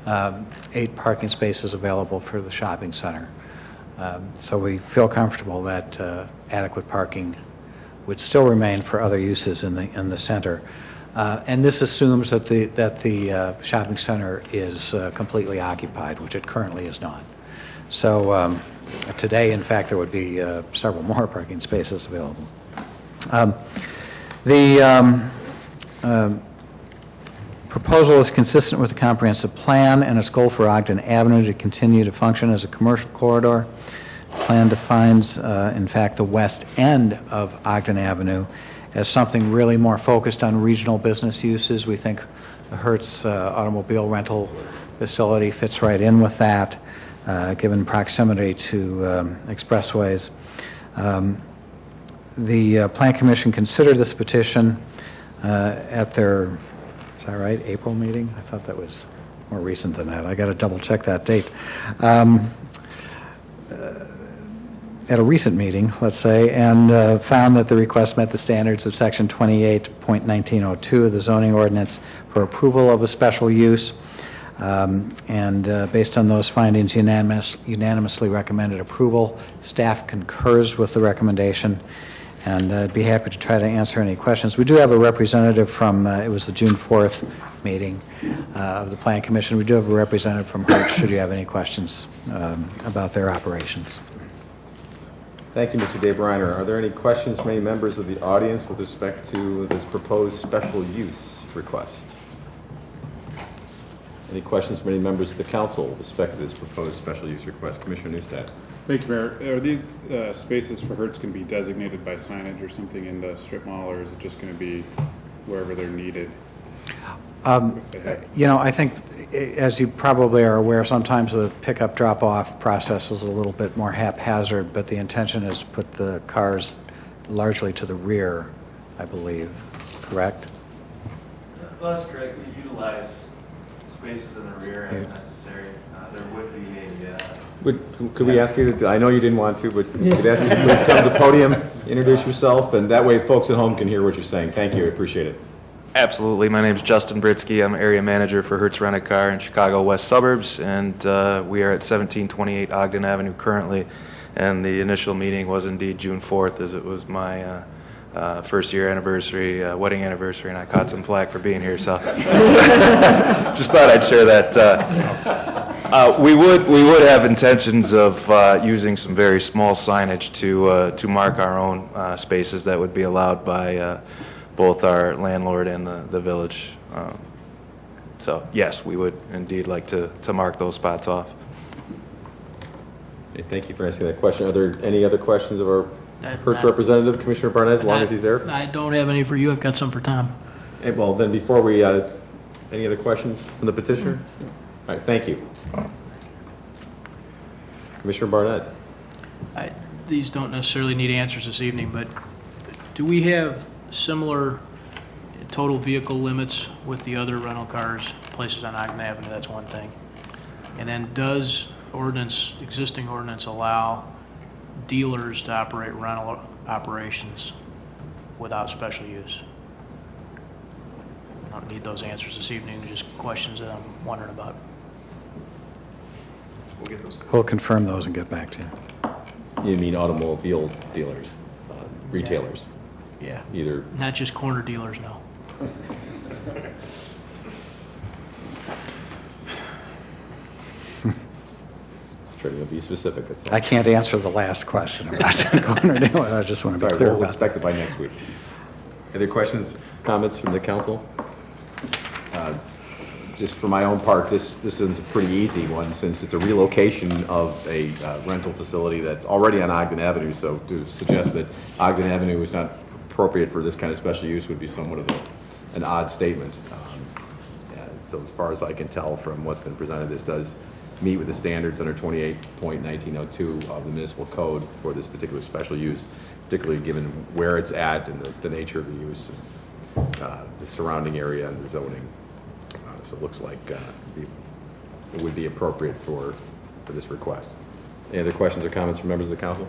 8 parking spaces available for the shopping center. So we feel comfortable that adequate parking would still remain for other uses in the center. And this assumes that the shopping center is completely occupied, which it currently is not. So today, in fact, there would be several more parking spaces available. The proposal is consistent with the comprehensive plan and its goal for Ogden Avenue to continue to function as a commercial corridor. The plan defines, in fact, the west end of Ogden Avenue as something really more focused on regional business uses. We think the Hertz automobile rental facility fits right in with that, given proximity to expressways. The Plan Commission considered this petition at their, is that right, April meeting? I thought that was more recent than that. I got to double check that date. At a recent meeting, let's say, and found that the request met the standards of Section 28.1902 of the zoning ordinance for approval of a special use, and based on those findings, unanimously recommended approval. Staff concurs with the recommendation, and I'd be happy to try to answer any questions. We do have a representative from, it was the June 4th meeting of the Plan Commission. We do have a representative from Hertz, should you have any questions about their operations. Thank you, Mr. DeBreiner. Are there any questions from any members of the audience with respect to this proposed special use request? Any questions from any members of the council with respect to this proposed special use request? Commissioner Neustadt. Thank you, Mayor. Are these spaces for Hertz going to be designated by signage or something in the strip mall, or is it just going to be wherever they're needed? You know, I think, as you probably are aware, sometimes the pickup drop-off process is a little bit more haphazard, but the intention is to put the cars largely to the rear, I believe, correct? Well, that's correct. We utilize spaces in the rear as necessary. There would be Could we ask you to, I know you didn't want to, but could I ask you to please come to the podium, introduce yourself, and that way folks at home can hear what you're saying. Thank you, I appreciate it. Absolutely. My name is Justin Britsky. I'm area manager for Hertz Rent-A-Car in Chicago West Suburbs, and we are at 1728 Ogden Avenue currently. And the initial meeting was indeed June 4th, as it was my first year anniversary, wedding anniversary, and I caught some flack for being here, so just thought I'd share that. We would have intentions of using some very small signage to mark our own spaces that would be allowed by both our landlord and the village. So yes, we would indeed like to mark those spots off. Okay, thank you for asking that question. Are there any other questions of our Hertz representative, Commissioner Barnett, as long as he's there? I don't have any for you. I've got some for Tom. Okay, well, then before we, any other questions from the petitioner? All right, thank you. Commissioner Barnett. These don't necessarily need answers this evening, but do we have similar total vehicle limits with the other rental cars, places on Ogden Avenue? That's one thing. And then does existing ordinance allow dealers to operate rental operations without special use? I don't need those answers this evening, just questions that I'm wondering about. We'll get those. We'll confirm those and get back to you. You mean automobile dealers, retailers? Yeah. Either. Not just corner dealers, no. Trying to be specific. That's all. I can't answer the last question about corner dealer. I just want to be Sorry, clear we'll about expect it by next week. Other questions, comments from the council? Just for my own part, this is a pretty easy one since it's a relocation of a rental facility that's already on Ogden Avenue. So to suggest that Ogden Avenue is not appropriate for this kind of special use would be somewhat of an odd statement. So as far as I can tell from what's been presented, this does meet with the standards under 28.1902 of the municipal code for this particular special use, particularly given where it's at and the nature of the use, and, the surrounding area and the zoning. So it looks like it would be appropriate for this request. Any other questions or comments from members of the council?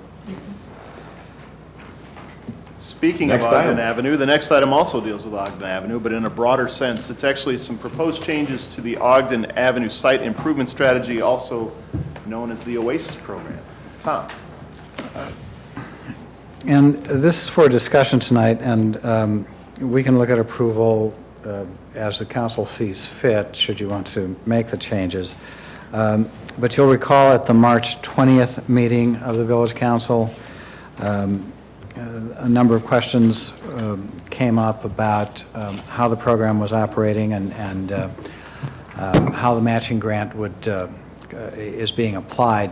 Speaking of Ogden Avenue, the next item also deals with Ogden Avenue, but in a broader sense. It's actually some proposed changes to the Ogden Avenue Site Improvement Strategy, also known as the OASIS program. Tom. And this is for discussion tonight, and we can look at approval as the council sees fit, should you want to make the changes. But you'll recall at the March 20th meeting of the Village Council, a number of questions came up about how the program was operating and how the matching grant is being applied.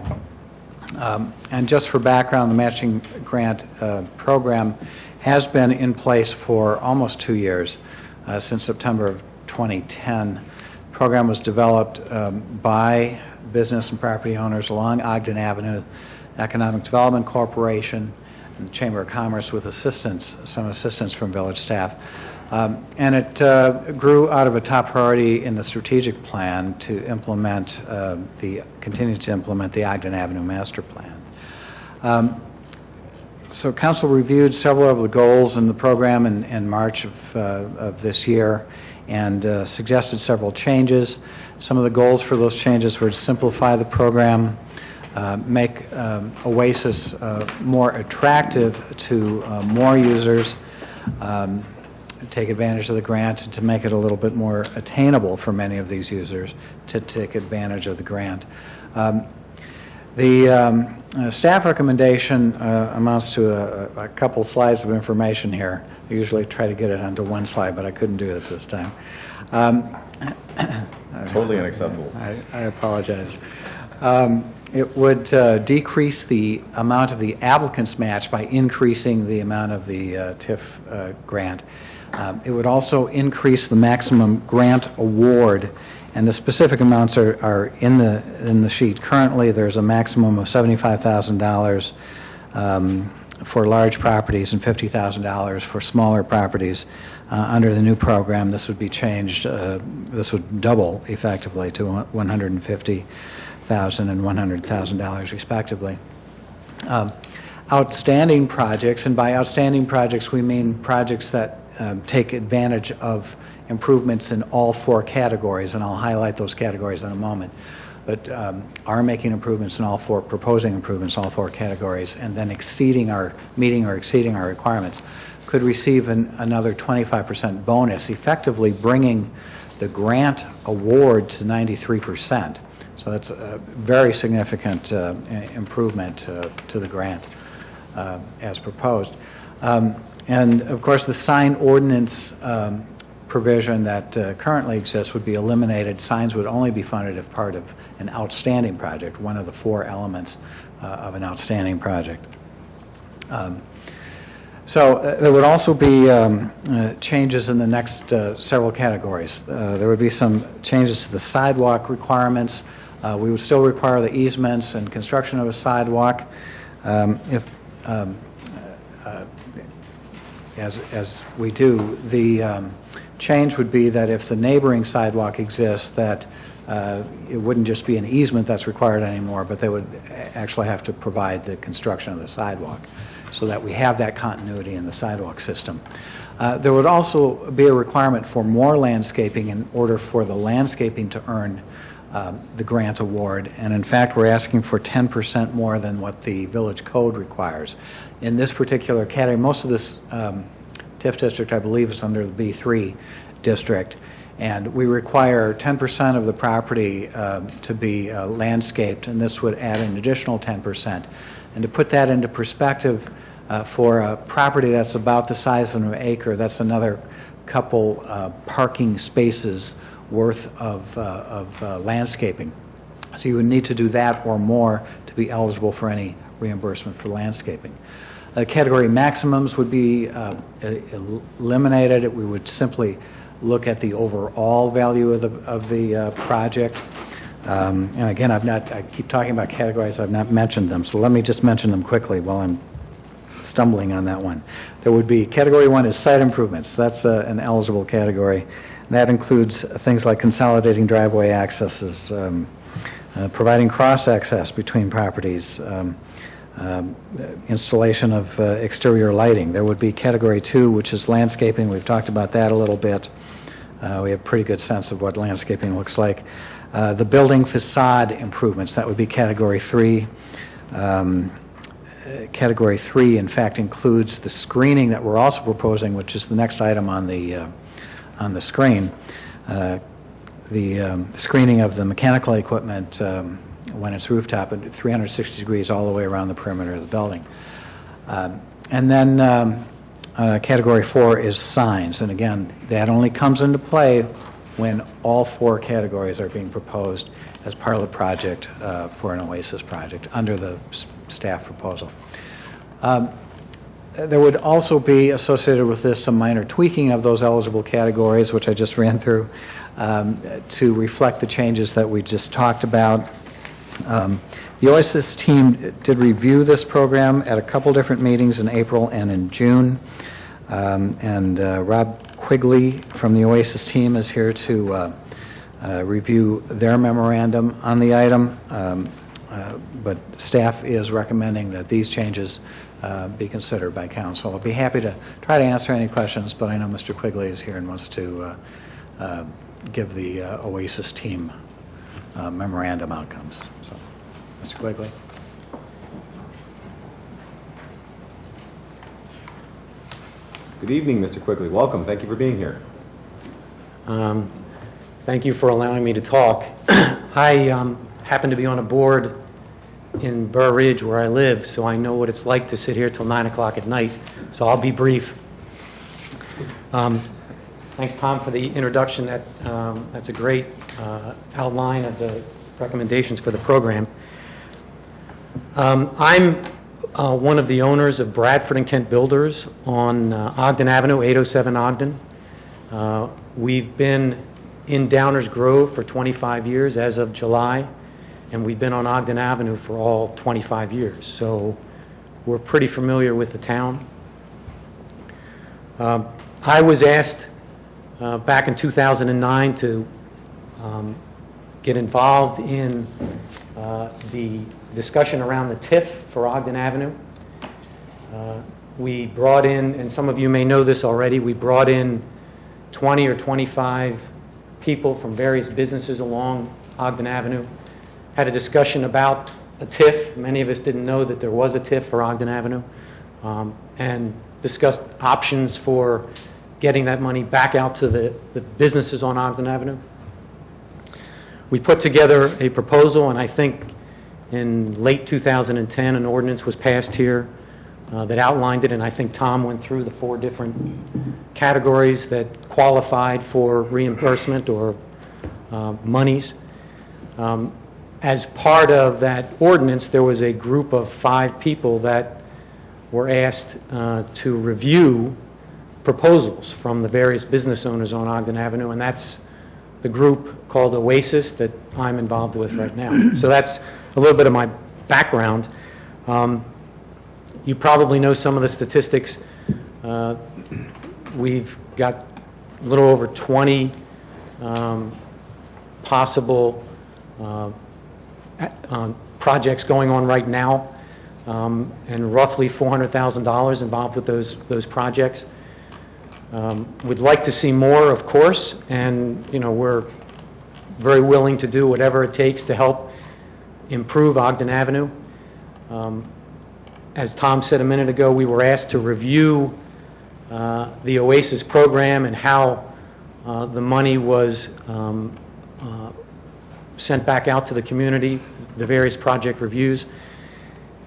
And just for background, the matching grant program has been in place for almost 2 years, since September of 2010. The program was developed by business and property owners along Ogden Avenue, Economic Development Corporation, and the Chamber of Commerce with some assistance from village staff. And it grew out of a top priority in the strategic plan to continue to implement the Ogden Avenue Master Plan. So council reviewed several of the goals in the program in March of this year and suggested several changes. Some of the goals for those changes were to simplify the program, make OASIS more attractive to more users, take advantage of the grant, and to make it a little bit more attainable for many of these users to take advantage of the grant. The staff recommendation amounts to a couple slides of information here. I usually try to get it onto one slide, but I couldn't do it this time. Totally unacceptable. I apologize. It would decrease the amount of the applicant's match by increasing the amount of the TIF grant. It would also increase the maximum grant award, and the specific amounts are in the sheet. Currently, there's a maximum of $75,000 for large properties and $50,000 for smaller properties. Under the new program, this would be changed, this would double effectively to $150,000 and $100,000 respectively. Outstanding projects, and by outstanding projects we mean projects that take advantage of improvements in all 4 categories, and I'll highlight those categories in a moment, but are making improvements in all 4, proposing improvements in all 4 categories, and then meeting or exceeding our requirements, could receive another 25% bonus, effectively bringing the grant award to 93%. So that's a very significant improvement to the grant as proposed. And of course, the sign ordinance provision that currently exists would be eliminated. Signs would only be funded if part of an outstanding project, one of the 4 elements of an outstanding project. So there would also be changes in the next several categories. There would be some changes to the sidewalk requirements. We would still require the easements and construction of a sidewalk. As we do, the change would be that if the neighboring sidewalk exists, that it wouldn't just be an easement that's required anymore, but they would actually have to provide the construction of the sidewalk, so that we have that continuity in the sidewalk system. There would also be a requirement for more landscaping in order for the landscaping to earn the grant award, and in fact we're asking for 10% more than what the village code requires. In this particular category, most of this TIF district, I believe, is under the B3 district, and we require 10% of the property to be landscaped, and this would add an additional 10%. And to put that into perspective, for a property that's about the size of an acre, that's another couple parking spaces worth of landscaping. So you would need to do that or more to be eligible for any reimbursement for landscaping. Category maximums would be eliminated. We would simply look at the overall value of the project. And again, I keep talking about categories, I've not mentioned them, so let me just mention them quickly while I'm stumbling on that one. There would be, category 1 is site improvements. That's an eligible category. And that includes things like consolidating driveway accesses, providing cross-access between properties, installation of exterior lighting. There would be category 2, which is landscaping. We've talked about that a little bit. We have a pretty good sense of what landscaping looks like. The building facade improvements, that would be category 3. Category 3, in fact, includes the screening that we're also proposing, which is the next item on the screen. The screening of the mechanical equipment when it's rooftop at 360 degrees all the way around the perimeter of the building. And then category 4 is signs, and again, that only comes into play when all 4 categories are being proposed as part of the project for an OASIS project under the staff proposal. There would also be associated with this some minor tweaking of those eligible categories, which I just ran through, to reflect the changes that we just talked about. The OASIS team did review this program at a couple different meetings in April and in June. Rob Quigley from the OASIS team is here to review their memorandum on the item. But staff is recommending that these changes be considered by council. I'll be happy to try to answer any questions, but I know Mr. Quigley is here and wants to give the OASIS team memorandum outcomes. So, Mr. Quigley. Good evening, Mr. Quigley. Welcome. Thank you for being here. Thank you for allowing me to talk. I happen to be on a board in Burr Ridge where I live, so I know what it's like to sit here till 9 o'clock at night, so I'll be brief. Thanks, Tom, for the introduction. That's a great outline of the recommendations for the program. I'm one of the owners of Bradford and Kent Builders on Ogden Avenue, 807 Ogden. We've been in Downers Grove for 25 years as of July, and we've been on Ogden Avenue for all 25 years. So we're pretty familiar with the town. I was asked back in 2009 to get involved in the discussion around the TIF for Ogden Avenue. We brought in, and some of you may know this already, we brought in 20 or 25 people from various businesses along Ogden Avenue, had a discussion about a TIF. Many of us didn't know that there was a TIF for Ogden Avenue, and discussed options for getting that money back out to the businesses on Ogden Avenue. We put together a proposal, and I think in late 2010, an ordinance was passed here that outlined it, and I think Tom went through the 4 different categories that qualified for reimbursement or monies. As part of that ordinance, there was a group of 5 people that were asked to review proposals from the various business owners on Ogden Avenue, and that's the group called Oasis that I'm involved with right now. So that's a little bit of my background. You probably know some of the statistics. We've got a little over 20 possible projects going on right now, and roughly $400,000 involved with those projects. We'd like to see more, of course, and we're very willing to do whatever it takes to help improve Ogden Avenue. As Tom said a minute ago, we were asked to review the OASIS program and how the money was sent back out to the community, the various project reviews.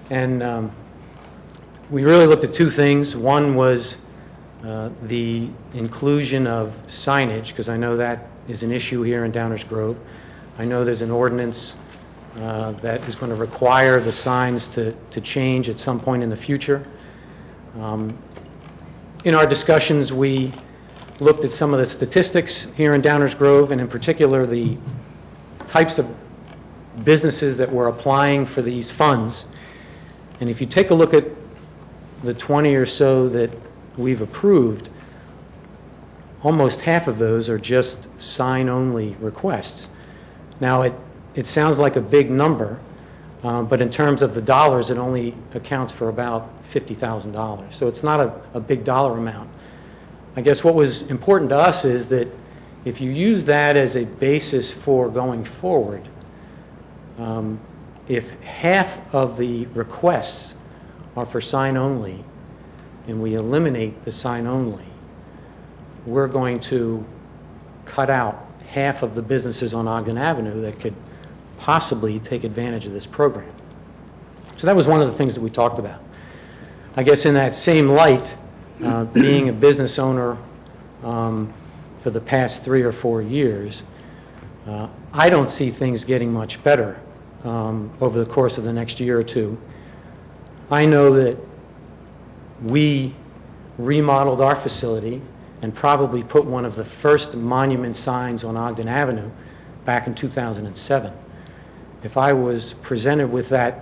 And we really looked at 2 things. One was the inclusion of signage, because I know that is an issue here in Downers Grove. I know there's an ordinance that is going to require the signs to change at some point in the future. In our discussions, we looked at some of the statistics here in Downers Grove, and in particular the types of businesses that were applying for these funds. And if you take a look at the 20 or so that we've approved, almost half of those are just sign-only requests. Now, it sounds like a big number, but in terms of the dollars, it only accounts for about $50,000. So it's not a big dollar amount. I guess what was important to us is that if you use that as a basis for going forward, if half of the requests are for sign-only, and we eliminate the sign-only, we're going to cut out half of the businesses on Ogden Avenue that could possibly take advantage of this program. So that was one of the things that we talked about. I guess in that same light, being a business owner for the past 3 or 4 years, I don't see things getting much better over the course of the next year or 2. I know that we remodeled our facility and probably put one of the first monument signs on Ogden Avenue back in 2007. If I was presented with that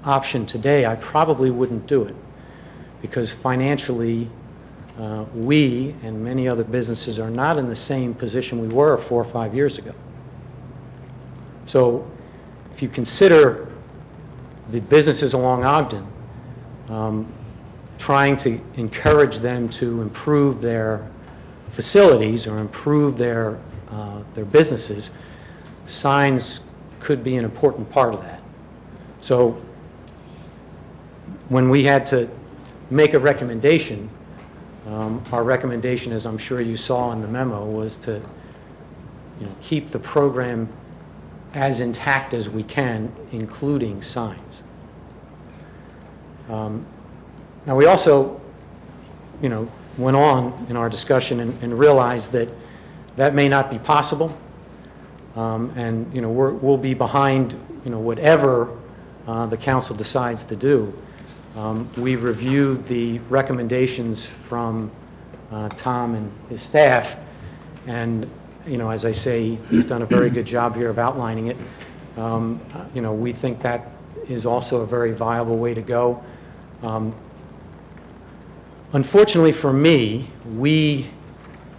option today, I probably wouldn't do it, because financially we and many other businesses are not in the same position we were 4 or 5 years ago. So if you consider the businesses along Ogden, trying to encourage them to improve their facilities or improve their businesses, signs could be an important part of that. So when we had to make a recommendation, our recommendation, as I'm sure you saw in the memo, was to keep the program as intact as we can, including signs. Now, we also, went on in our discussion and realized that that may not be possible, and we'll be behind whatever the council decides to do. We reviewed the recommendations from Tom and his staff, and as I say, he's done a very good job here of outlining it. We think that is also a very viable way to go. Unfortunately for me, we,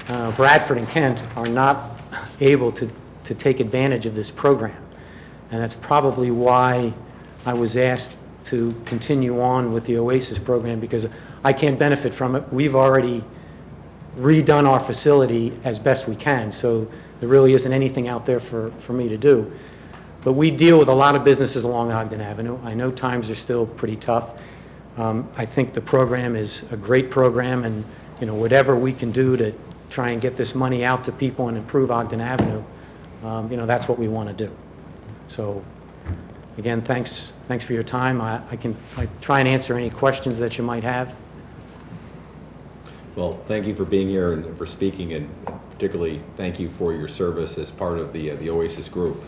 Bradford and Kent, are not able to take advantage of this program. And that's probably why I was asked to continue on with the OASIS program, because I can't benefit from it. We've already redone our facility as best we can, so there really isn't anything out there for me to do. But we deal with a lot of businesses along Ogden Avenue. I know times are still pretty tough. I think the program is a great program, and whatever we can do to try and get this money out to people and improve Ogden Avenue, that's what we want to do. So, again, thanks for your time. I try and answer any questions that you might have. Well, thank you for being here and for speaking, and particularly thank you for your service as part of the OASIS group.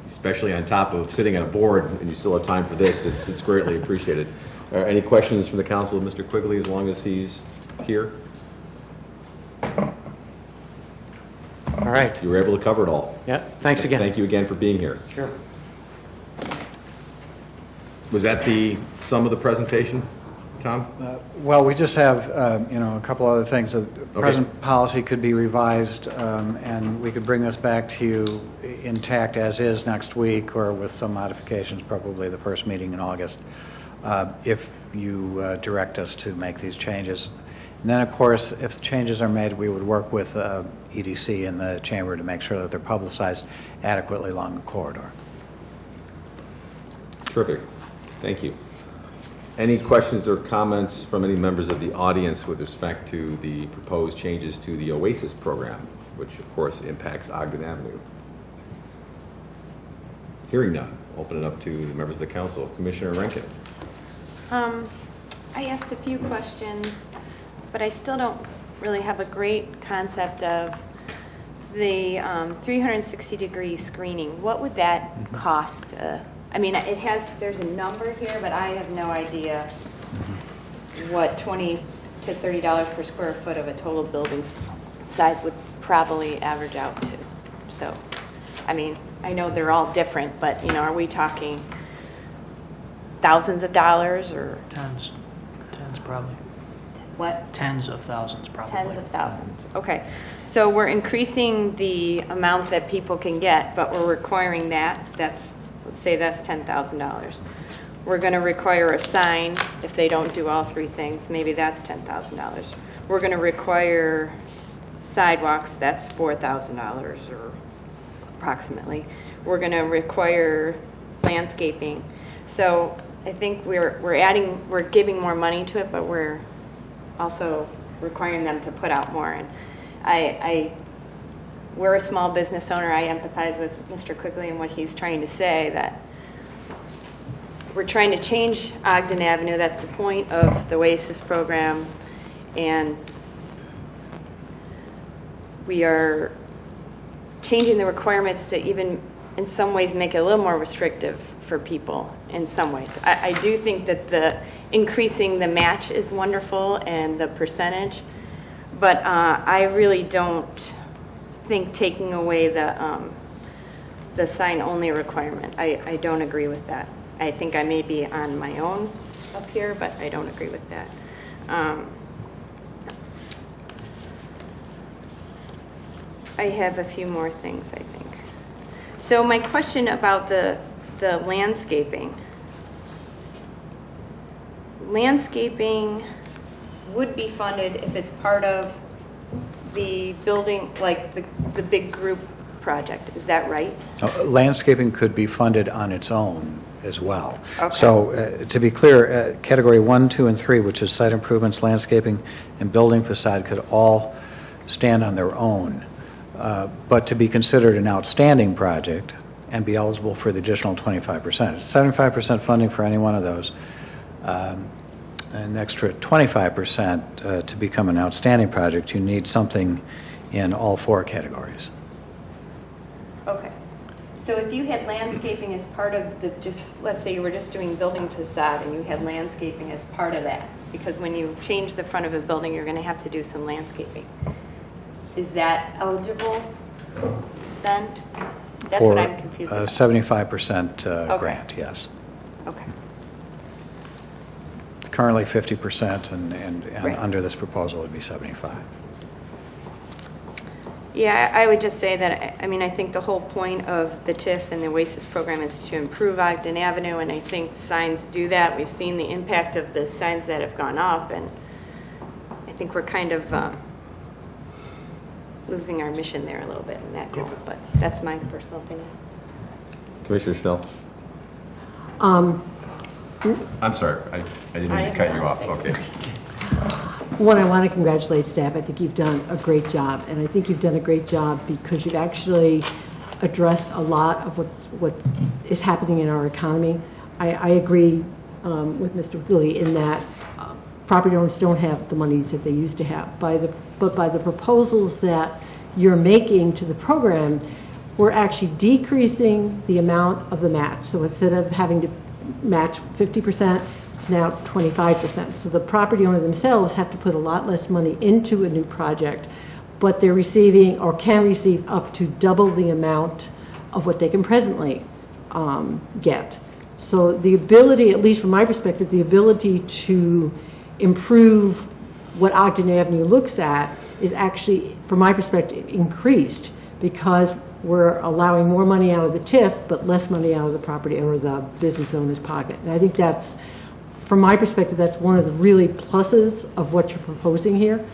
Especially on top of sitting on a board, and you still have time for this, it's greatly appreciated. Any questions from the council of Mr. Quigley, as long as he's here? All right. You were able to cover it all. Yeah, thanks again. Thank you again for being here. Sure. Was that the sum of the presentation, Tom? Well, we just have, a couple other things. The present policy could be revised, and we could bring this back to you intact as is next week, or with some modifications, probably the first meeting in August, if you direct us to make these changes. And then, of course, if changes are made, we would work with EDC and the Chamber to make sure that they're publicized adequately along the corridor. Terrific. Thank you. Any questions or comments from any members of the audience with respect to the proposed changes to the OASIS program, which of course impacts Ogden Avenue? Hearing none, open it up to the members of the council. Commissioner Rankin. I asked a few questions, but I still don't really have a great concept of the 360-degree screening. What would that cost? I mean, there's a number here, but I have no idea what $20 to $30 per square foot of a total building size would probably average out to. So, I mean, I know they're all different, but, are we talking thousands of dollars or? Tens probably. What? Tens of thousands probably. Tens of thousands, okay. So we're increasing the amount that people can get, but we're requiring let's say that's $10,000. We're going to require a sign if they don't do all three things. Maybe that's $10,000. We're going to require sidewalks. That's $4,000 or approximately. We're going to require landscaping. So I think we're giving more money to it, but we're also requiring them to put out more. And we're a small business owner. I empathize with Mr. Quigley and what he's trying to say, that we're trying to change Ogden Avenue. That's the point of the OASIS program. And we are changing the requirements to even, in some ways, make it a little more restrictive for people in some ways. I do think that the increasing the match is wonderful and the percentage, but I really don't think taking away the sign-only requirement. I don't agree with that. I think I may be on my own up here, but I don't agree with that. I have a few more things, I think. So my question about the landscaping. Landscaping would be funded if it's part of the building, like the big group project. Is that right? Landscaping could be funded on its own as well. Okay. So to be clear, category 1, 2, and 3, which is site improvements, landscaping, and building facade, could all stand on their own. But to be considered an outstanding project and be eligible for the additional 25%. It's 75% funding for any one of those. An extra 25% to become an outstanding project. You need something in all 4 categories. Okay. So if you had landscaping as part of let's say you were just doing building facade and you had landscaping as part of that, because when you change the front of a building, you're going to have to do some landscaping. Is that eligible then? That's For what I'm confused about. 75% Okay. grant, yes. Okay. currently 50%, and Right. under this proposal, it'd be 75. Yeah, I would just say that, I mean, I think the whole point of the TIF and the OASIS program is to improve Ogden Avenue, and I think signs do that. We've seen the impact of the signs that have gone up, and I think we're kind of losing our mission there a little bit in that goal, but that's my personal opinion. Commissioner Schnell? I'm sorry, I didn't mean to cut you off. Okay. One, I want to congratulate staff. I think you've done a great job, and I think you've done a great job because you've actually addressed a lot of what is happening in our economy. I agree with Mr. Gilly in that property owners don't have the monies that they used to have. But by the proposals that you're making to the program, we're actually decreasing the amount of the match. So instead of having to match 50%, it's now 25%. So the property owner themselves have to put a lot less money into a new project, but they're receiving or can receive up to double the amount of what they can presently get. So the ability, at least from my perspective, the ability to improve what Ogden Avenue looks at is actually, from my perspective, increased because we're allowing more money out of the TIF, but less money out of the property or the business owner's pocket. And I think that's, from my perspective, that's one of the really pluses of what you're proposing here,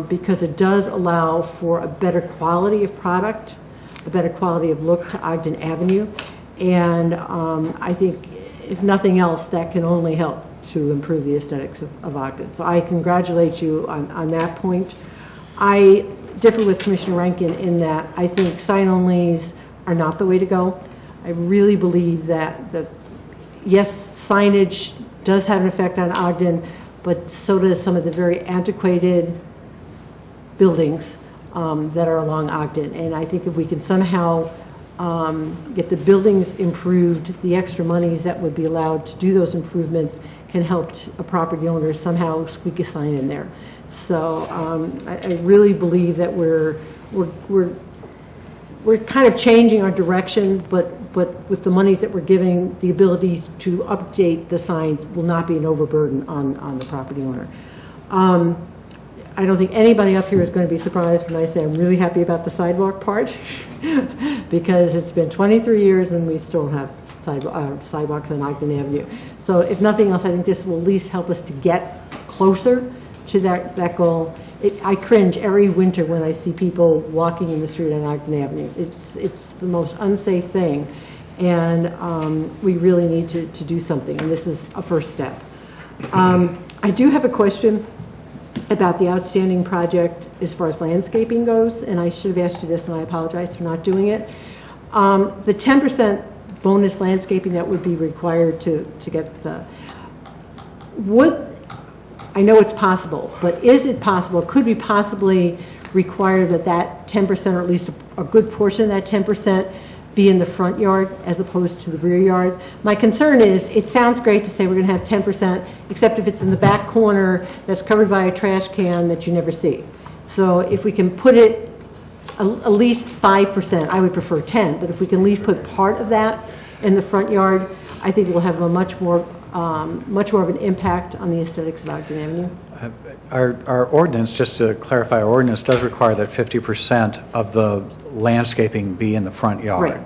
because it does allow for a better quality of product, a better quality of look to Ogden Avenue. And I think, if nothing else, that can only help to improve the aesthetics of Ogden. So I congratulate you on that point. I differ with Commissioner Rankin in that I think sign-onlys are not the way to go. I really believe that yes, signage does have an effect on Ogden, but so does some of the very antiquated buildings that are along Ogden. And I think if we can somehow get the buildings improved, the extra monies that would be allowed to do those improvements can help a property owner somehow squeak a sign in there. So I really believe that we're kind of changing our direction, but with the monies that we're giving, the ability to update the sign will not be an overburden on the property owner. I don't think anybody up here is going to be surprised when I say I'm really happy about the sidewalk part because it's been 23 years and we still have sidewalks on Ogden Avenue. So if nothing else, I think this will at least help us to get closer to that goal. I cringe every winter when I see people walking in the street on Ogden Avenue. It's the most unsafe thing, and we really need to do something, and this is a first step. I do have a question about the outstanding project as far as landscaping goes, and I should have asked you this, and I apologize for not doing it. The 10% bonus landscaping that would be required to get the, I know it's possible, but is it possible, could we possibly require that 10%, or at least a good portion of that 10%, be in the front yard as opposed to the rear yard? My concern is, it sounds great to say we're going to have 10%, except if it's in the back corner that's covered by a trash can that you never see. So if we can put it at least 5%, I would prefer 10, but if we can at least put part of that in the front yard, I think we'll have a much more of an impact on the aesthetics of Ogden Avenue. Our ordinance, just to clarify, our ordinance does require that 50% of the landscaping be in the front yard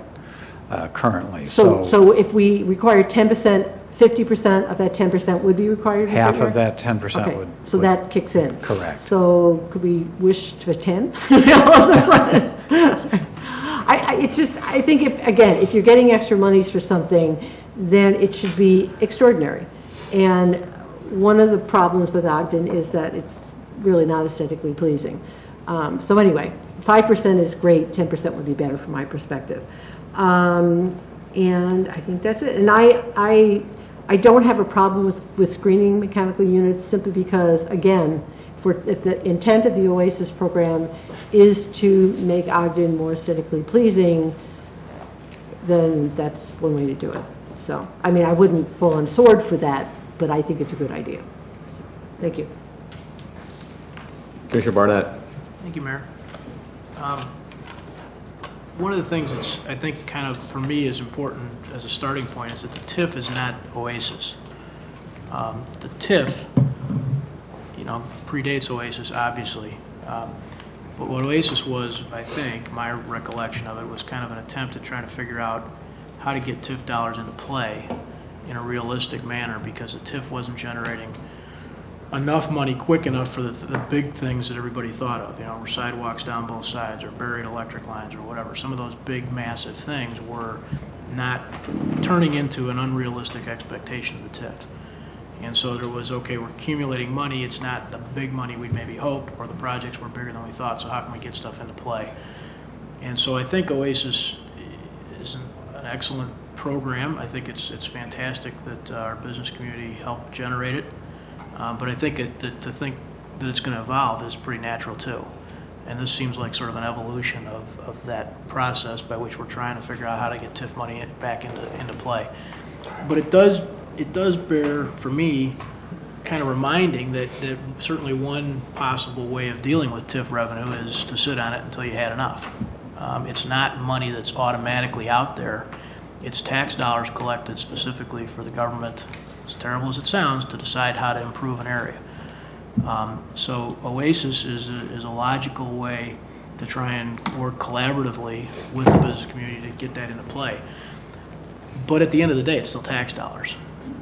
currently. So if we require 10%, 50% of that 10% would be required in the front half yard? of that 10% Okay, would. so that kicks in. Correct. So could we wish to a 10? I think if you're getting extra monies for something, then it should be extraordinary. And one of the problems with Ogden is that it's really not aesthetically pleasing. So anyway, 5% is great, 10% would be better from my perspective. And I think that's it. And I don't have a problem with screening mechanical units simply because, again, if the intent of the OASIS program is to make Ogden more aesthetically pleasing, then that's one way to do it. So, I mean, I wouldn't fall on sword for that, but I think it's a good idea. So, thank you. Commissioner Barnett. Thank you, Mayor. One of the things that's, I think, kind of, for me, is important as a starting point is that the TIF is not OASIS. The TIF, you know, predates Oasis, obviously. But what Oasis was, I think, my recollection of it was kind of an attempt at trying to figure out how to get TIF dollars into play in a realistic manner, because the TIF wasn't generating enough money quick enough for the big things that everybody thought of, you know, sidewalks down both sides or buried electric lines or whatever. Some of those big, massive things were not turning into an unrealistic expectation of the TIF. And so there was, okay, we're accumulating money, it's not the big money we'd maybe hoped, or the projects were bigger than we thought, so how can we get stuff into play? And so I think Oasis is an excellent program. I think it's fantastic that our business community helped generate it. But I think to think that it's going to evolve is pretty natural too. And this seems like sort of an evolution of that process by which we're trying to figure out how to get TIF money back into play. But it does bear, for me, kind of reminding that certainly one possible way of dealing with TIF revenue is to sit on it until you had enough. It's not money that's automatically out there. It's tax dollars collected specifically for the government, as terrible as it sounds, to decide how to improve an area. So Oasis is a logical way to try and work collaboratively with the business community to get that into play. But at the end of the day, it's still tax dollars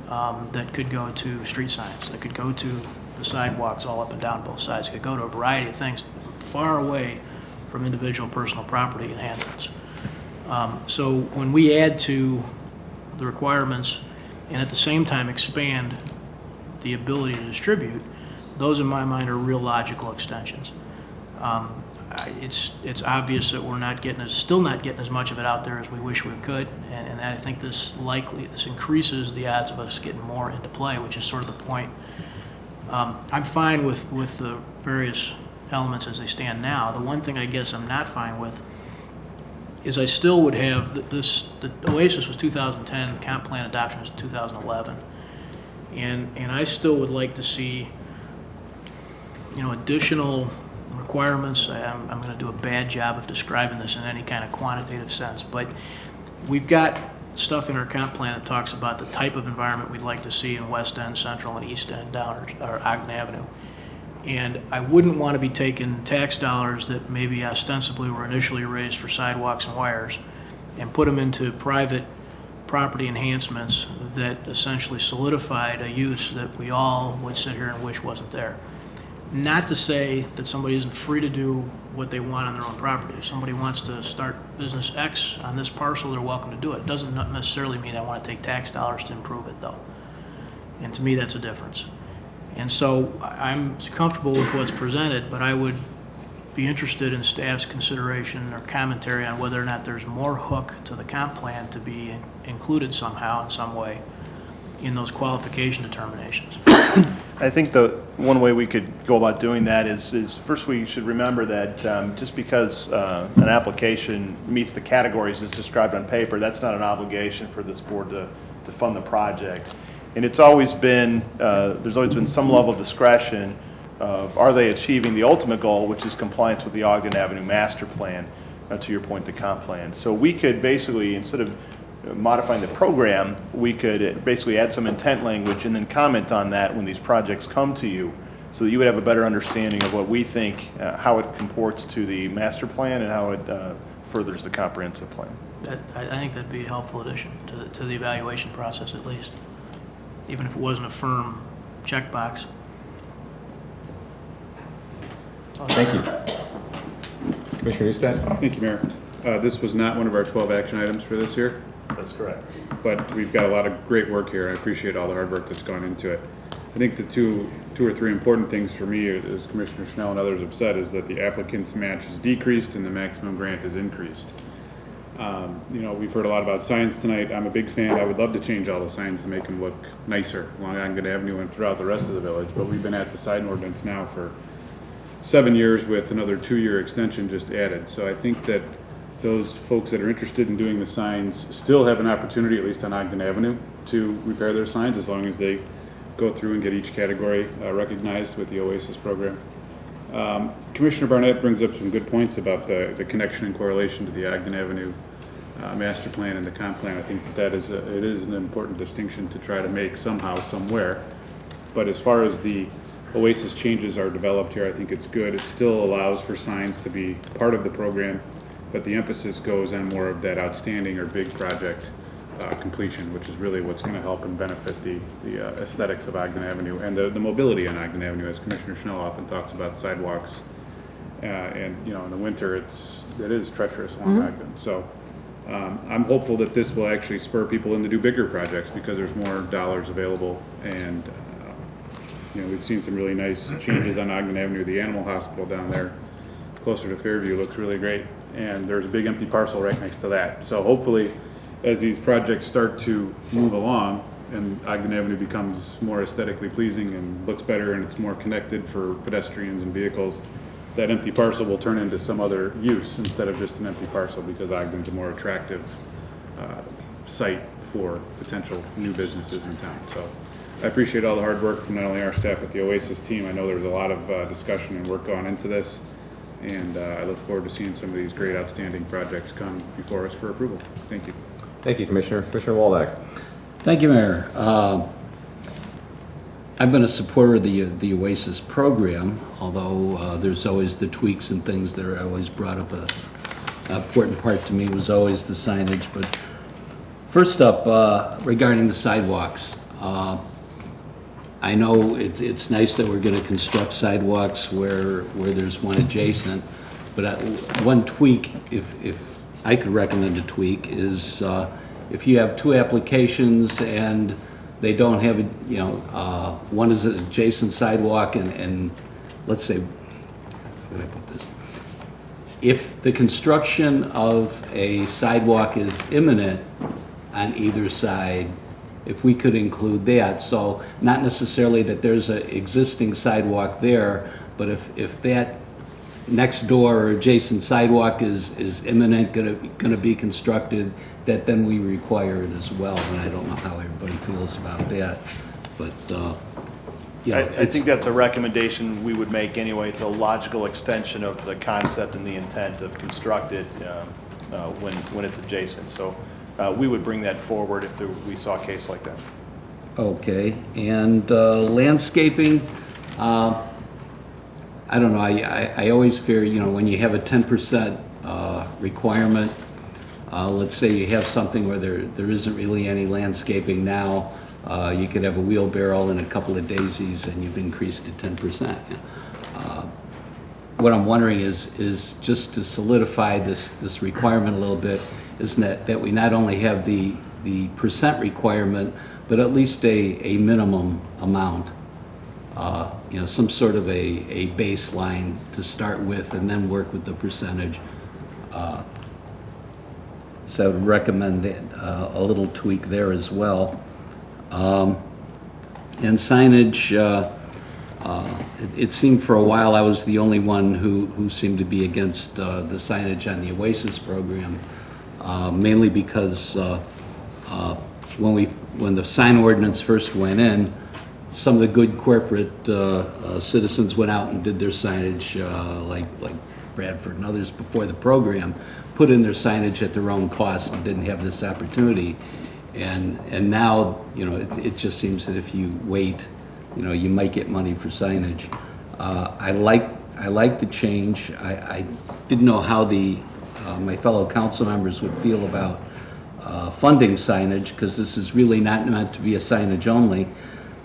that could go to street signs, that could go to the sidewalks all up and down both sides, it could go to a variety of things far away from individual personal property enhancements. So when we add to the requirements and at the same time expand the ability to distribute, those in my mind are real logical extensions. It's obvious that we're still not getting as much of it out there as we wish we could, and I think this increases the odds of us getting more into play, which is sort of the point. I'm fine with the various elements as they stand now. The one thing I guess I'm not fine with is I still would have the Oasis was 2010, the comp plan adoption was 2011, and I still would like to see, you know, additional requirements. I'm going to do a bad job of describing this in any kind of quantitative sense, but we've got stuff in our comp plan that talks about the type of environment we'd like to see in West End, Central, and East End, Downers, or Ogden Avenue. And I wouldn't want to be taking tax dollars that maybe ostensibly were initially raised for sidewalks and wires and put them into private property enhancements that essentially solidified a use that we all would sit here and wish wasn't there. Not to say that somebody isn't free to do what they want on their own property. If somebody wants to start business X on this parcel, they're welcome to do it. It doesn't necessarily mean I want to take tax dollars to improve it, though. And to me, that's a difference. And so I'm comfortable with what's presented, but I would be interested in staff's consideration or commentary on whether or not there's more hook to the comp plan to be included somehow in some way in those qualification determinations. I think the one way we could go about doing that is first we should remember that just because an application meets the categories as described on paper, that's not an obligation for this board to fund the project. And it's always been, there's always been some level of discretion of are they achieving the ultimate goal, which is compliance with the Ogden Avenue Master Plan, to your point, the comp plan. So we could basically, instead of modifying the program, we could basically add some intent language and then comment on that when these projects come to you, so that you would have a better understanding of what we think, how it comports to the master plan and how it furthers the comprehensive plan. I think that'd be a helpful addition to the evaluation process, at least, even if it wasn't a firm checkbox. Thank you. Commissioner Neustadt? Thank you, Mayor. This was not one of our 12 action items for this year. That's correct. But we've got a lot of great work here. I appreciate all the hard work that's gone into it. I think the two or three important things for me, as Commissioner Schnell and others have said, is that the applicant's match is decreased and the maximum grant is increased. You know, we've heard a lot about signs tonight. I'm a big fan. I would love to change all the signs to make them look nicer along Ogden Avenue and throughout the rest of the village, but we've been at the sign ordinance now for 7 years with another 2-year extension just added. So I think that those folks that are interested in doing the signs still have an opportunity, at least on Ogden Avenue, to repair their signs as long as they go through and get each category recognized with the Oasis program. Commissioner Barnett brings up some good points about the connection and correlation to the Ogden Avenue master plan and the comp plan. I think that it is an important distinction to try to make somehow, somewhere. But as far as the Oasis changes are developed here, I think it's good. It still allows for signs to be part of the program, but the emphasis goes on more of that outstanding or big project completion, which is really what's going to help and benefit the aesthetics of Ogden Avenue and the mobility on Ogden Avenue, as Commissioner Schnell often talks about sidewalks. And in the winter, it is treacherous along Ogden. So I'm hopeful that this will actually spur people in to do bigger projects because there's more dollars available. And we've seen some really nice changes on Ogden Avenue. The animal hospital down there, closer to Fairview, looks really great. And there's a big empty parcel right next to that. So hopefully, as these projects start to move along and Ogden Avenue becomes more aesthetically pleasing and looks better and it's more connected for pedestrians and vehicles, that empty parcel will turn into some other use instead of just an empty parcel, because Ogden's a more attractive site for potential new businesses in town. So I appreciate all the hard work from not only our staff but the Oasis team. I know there's a lot of discussion and work gone into this, and I look forward to seeing some of these great outstanding projects come before us for approval. Thank you. Thank you, Commissioner. Commissioner Waldeck. Thank you, Mayor. I've been a supporter of the Oasis program, although there's always the tweaks and things that are always brought up. An important part to me was always the signage. But first up, regarding the sidewalks, I know it's nice that we're going to construct sidewalks where there's one adjacent, but one tweak, if I could recommend a tweak, is if you have two applications and they don't have, one is an adjacent sidewalk and let's say, how can I put this? If the construction of a sidewalk is imminent on either side, if we could include that, so not necessarily that there's an existing sidewalk there, but if that next door or adjacent sidewalk is imminent, going to be constructed, that then we require it as well. And I don't know how everybody feels about that, but I think that's a recommendation we would make anyway. It's a logical extension of the concept and the intent of constructed when it's adjacent. So we would bring that forward if we saw a case like that. Okay, and landscaping, I don't know, I always fear, when you have a 10% requirement, let's say you have something where there isn't really any landscaping now, you could have a wheelbarrow and a couple of daisies and you've increased to 10%. What I'm wondering is just to solidify this requirement a little bit, is that we not only have the percent requirement, but at least a minimum amount. Some sort of a baseline to start with and then work with the percentage. So I would recommend a little tweak there as well. And signage, it seemed for a while I was the only one who seemed to be against the signage on the Oasis program, mainly because when the sign ordinance first went in, some of the good corporate citizens went out and did their signage, like Bradford and others before the program, put in their signage at their own cost and didn't have this opportunity. And now, it just seems that if you wait, you might get money for signage. I like the change. I didn't know how my fellow council members would feel about funding signage, because this is really not meant to be a signage only.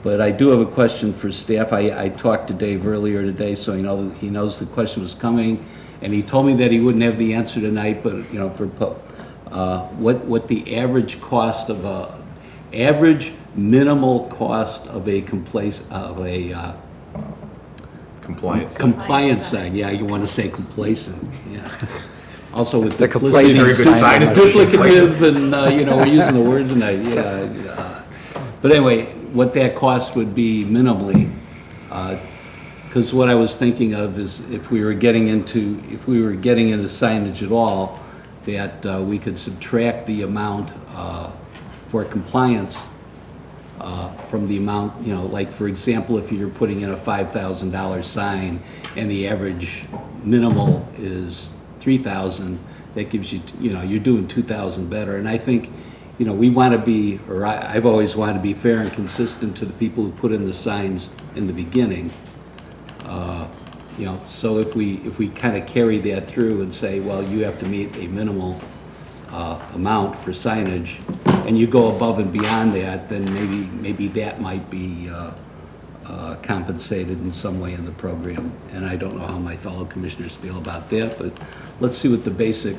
But I do have a question for staff. I talked to Dave earlier today, so he knows the question was coming, and he told me that he wouldn't have the answer tonight. But what the average cost of minimal cost of a compliance sign? Yeah, you want to say complacent? Yeah. Also with the duplicative, and we're using the words tonight. Yeah. But anyway, what that cost would be minimally, because what I was thinking of is if we were getting into signage at all, that we could subtract the amount for compliance from the amount, like for example, if you're putting in a $5,000 sign and the average minimal is $3,000, that gives you, you're doing 2,000 better. And I think, we want to be, or I've always wanted to be fair and consistent to the people who put in the signs in the beginning. So if we kind of carry that through and say, well, you have to meet a minimal amount for signage, and you go above and beyond that, then maybe that might be compensated in some way in the program. And I don't know how my fellow commissioners feel about that, but let's see what the basic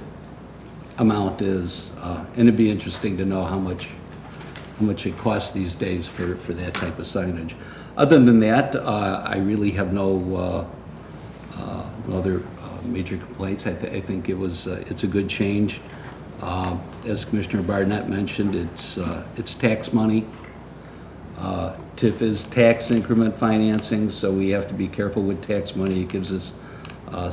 amount is. And it'd be interesting to know how much it costs these days for that type of signage. Other than that, I really have no other major complaints. I think it's a good change. As Commissioner Barnett mentioned, it's tax money. TIF is tax increment financing, so we have to be careful with tax money. It gives us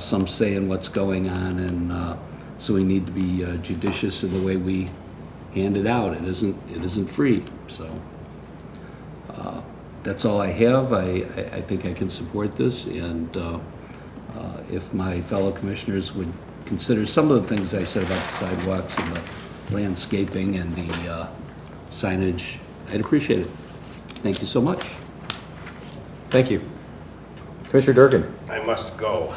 some say in what's going on, and so we need to be judicious in the way we hand it out. It isn't free. So that's all I have. I think I can support this, and if my fellow commissioners would consider some of the things I said about the sidewalks and the landscaping and the signage, I'd appreciate it. Thank you so much. Thank you. Commissioner Durkin. I must go.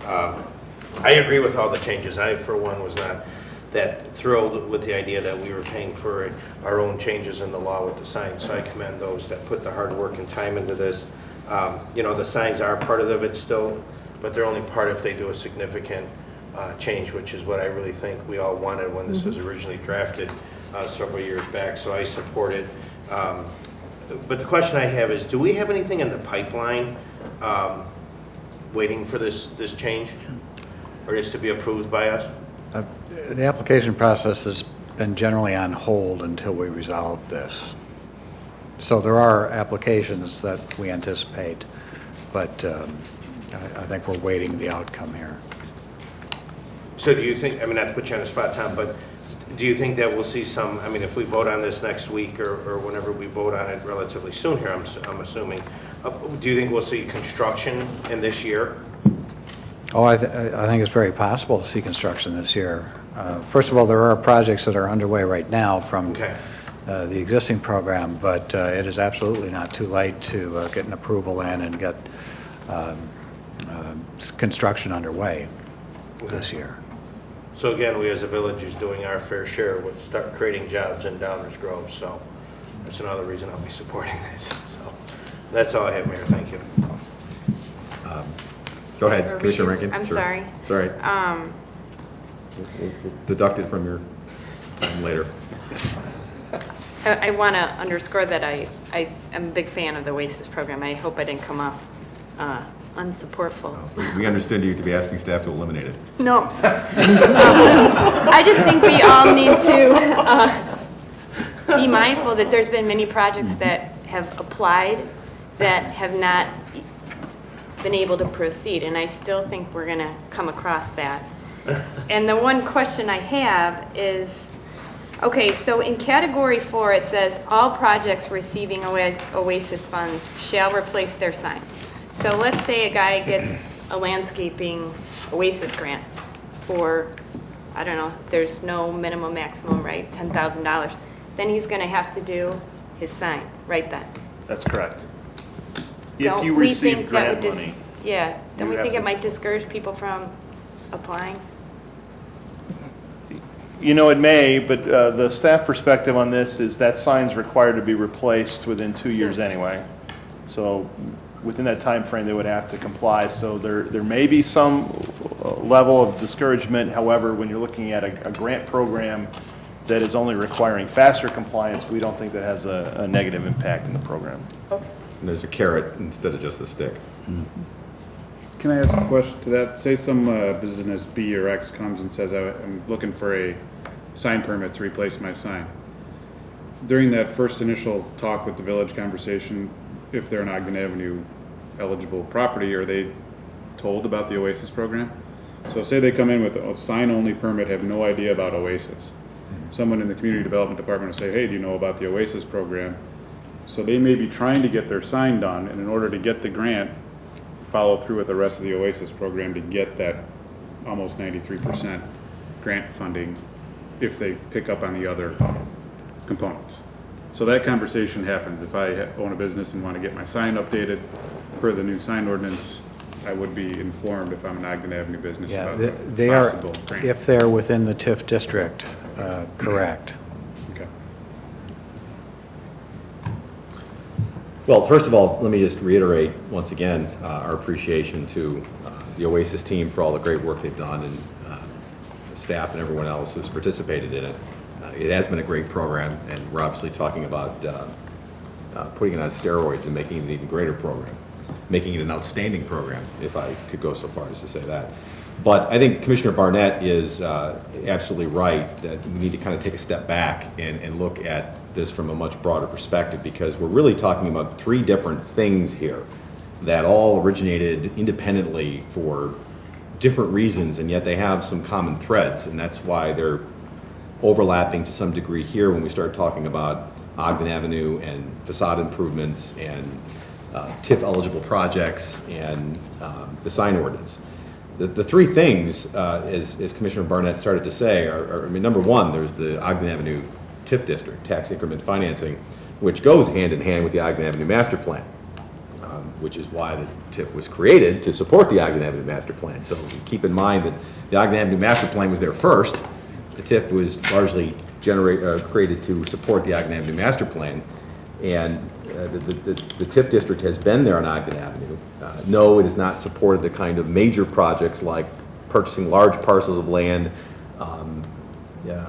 I agree with all the changes. I, for one, was not that thrilled with the idea that we were paying for our own changes in the law with the signs. So I commend those that put the hard work and time into this. The signs are part of it still, but they're only part if they do a significant change, which is what I really think we all wanted when this was originally drafted several years back. So I support it. But the question I have is, do we have anything in the pipeline waiting for this change, or is to be approved by us? The application process has been generally on hold until we resolve this. So there are applications that we anticipate, but I think we're waiting the outcome here. So do you think, not to put you on the spot, Tom, but do you think that we'll see some, if we vote on this next week or whenever we vote on it relatively soon here, I'm assuming, do you think we'll see construction in this year? Oh, I think it's very possible to see construction this year. First of all, there are projects that are underway right now from the existing program, but it is absolutely not too late to get an approval in and get construction underway this year. So again, we as a village is doing our fair share with start creating jobs in Downers Grove, so that's another reason I'll be supporting this. So that's all I have, Mayor. Thank you. Go ahead, Commissioner Rankin. I'm Sure. sorry. It's all right. We'll deduct it from your time later. I want to underscore that I am a big fan of the OASIS program. I hope I didn't come off unsupportful. We understand you to be asking staff to eliminate it. No. I just think we all need to be mindful that there's been many projects that have applied that have not been able to proceed, and I still think we're going to come across that. And the one question I have is, okay, so in category 4 it says all projects receiving OASIS funds shall replace their sign. So let's say a guy gets a landscaping OASIS grant for, I don't know, there's no minimum maximum, right, $10,000. Then he's going to have to do his sign right then. That's correct. If Don't you we receive think that grant would money. Yeah, don't you we have think it to- might discourage people from applying? It may, but the staff perspective on this is that sign's required to be replaced within 2 years anyway. So within that time frame, they would have to comply. So there may be some level of discouragement. However, when you're looking at a grant program that is only requiring faster compliance, we don't think that has a negative impact in the program. And there's a carrot instead of just the stick. Can I ask a question to that? Say some business B or X comes and says, I'm looking for a sign permit to replace my sign. During that first initial talk with the village conversation, if they're an Ogden Avenue eligible property, are they told about the OASIS program? So say they come in with a sign-only permit, have no idea about OASIS. Someone in the community development department will say, hey, do you know about the OASIS program? So they may be trying to get their sign done, and in order to get the grant, follow through with the rest of the OASIS program to get that almost 93%. grant funding if they pick up on the other components. So that conversation happens. If I own a business and want to get my sign updated per the new sign ordinance, I would be informed if I'm an Ogden Avenue business Yeah, about the they are, possible grant. if they're within the TIF district, correct. Okay. Well, first of all, let me just reiterate once again our appreciation to the Oasis team for all the great work they've done, and the staff and everyone else who's participated in it. It has been a great program, and we're obviously talking about putting it on steroids and making it an even greater program, making it an outstanding program, if I could go so far as to say that. But I think Commissioner Barnett is absolutely right that we need to kind of take a step back and look at this from a much broader perspective, because we're really talking about three different things here that all originated independently for different reasons, and yet they have some common threads, and that's why they're overlapping to some degree here when we start talking about Ogden Avenue and facade improvements and TIF eligible projects and the sign ordinance. The three things, as Commissioner Barnett started to say, are, I mean, number one, there's the Ogden Avenue TIF district, tax increment financing, which goes hand in hand with the Ogden Avenue master plan, which is why the TIF was created, to support the Ogden Avenue master plan. So keep in mind that the Ogden Avenue master plan was there first. The TIF was largely created to support the Ogden Avenue master plan, and the TIF district has been there on Ogden Avenue. No, it has not supported the kind of major projects like purchasing large parcels of land,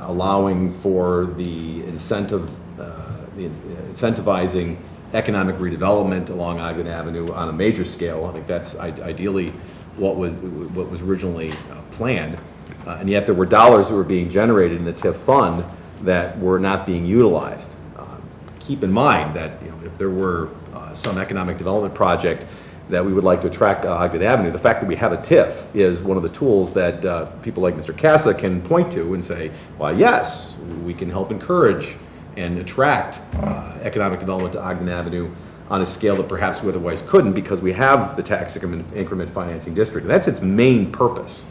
allowing for the incentivizing economic redevelopment along Ogden Avenue on a major scale. I think that's ideally what was originally planned. And yet there were dollars that were being generated in the TIF fund that were not being utilized. Keep in mind that if there were some economic development project that we would like to attract to Ogden Avenue, the fact that we have a TIF is one of the tools that people like Mr. Casa can point to and say, well, yes, we can help encourage and attract economic development to Ogden Avenue on a scale that perhaps we otherwise couldn't, because we have the tax increment financing district. And that's its main purpose.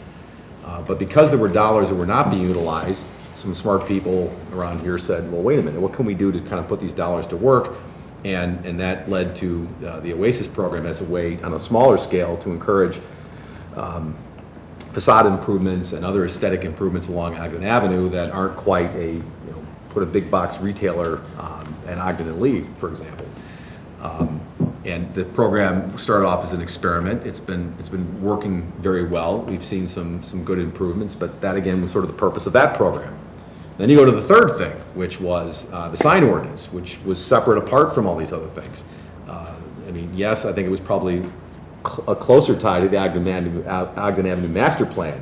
But because there were dollars that were not being utilized, some smart people around here said, well, wait a minute, what can we do to kind of put these dollars to work? And that led to the Oasis program as a way, on a smaller scale, to encourage facade improvements and other aesthetic improvements along Ogden Avenue that aren't quite put a big box retailer at Ogden and Lee, for example. And the program started off as an experiment. It's been working very well. We've seen some good improvements, but that again was sort of the purpose of that program. Then you go to the third thing, which was the sign ordinance, which was separate apart from all these other things. I mean, yes, I think it was probably a closer tie to the Ogden Avenue master plan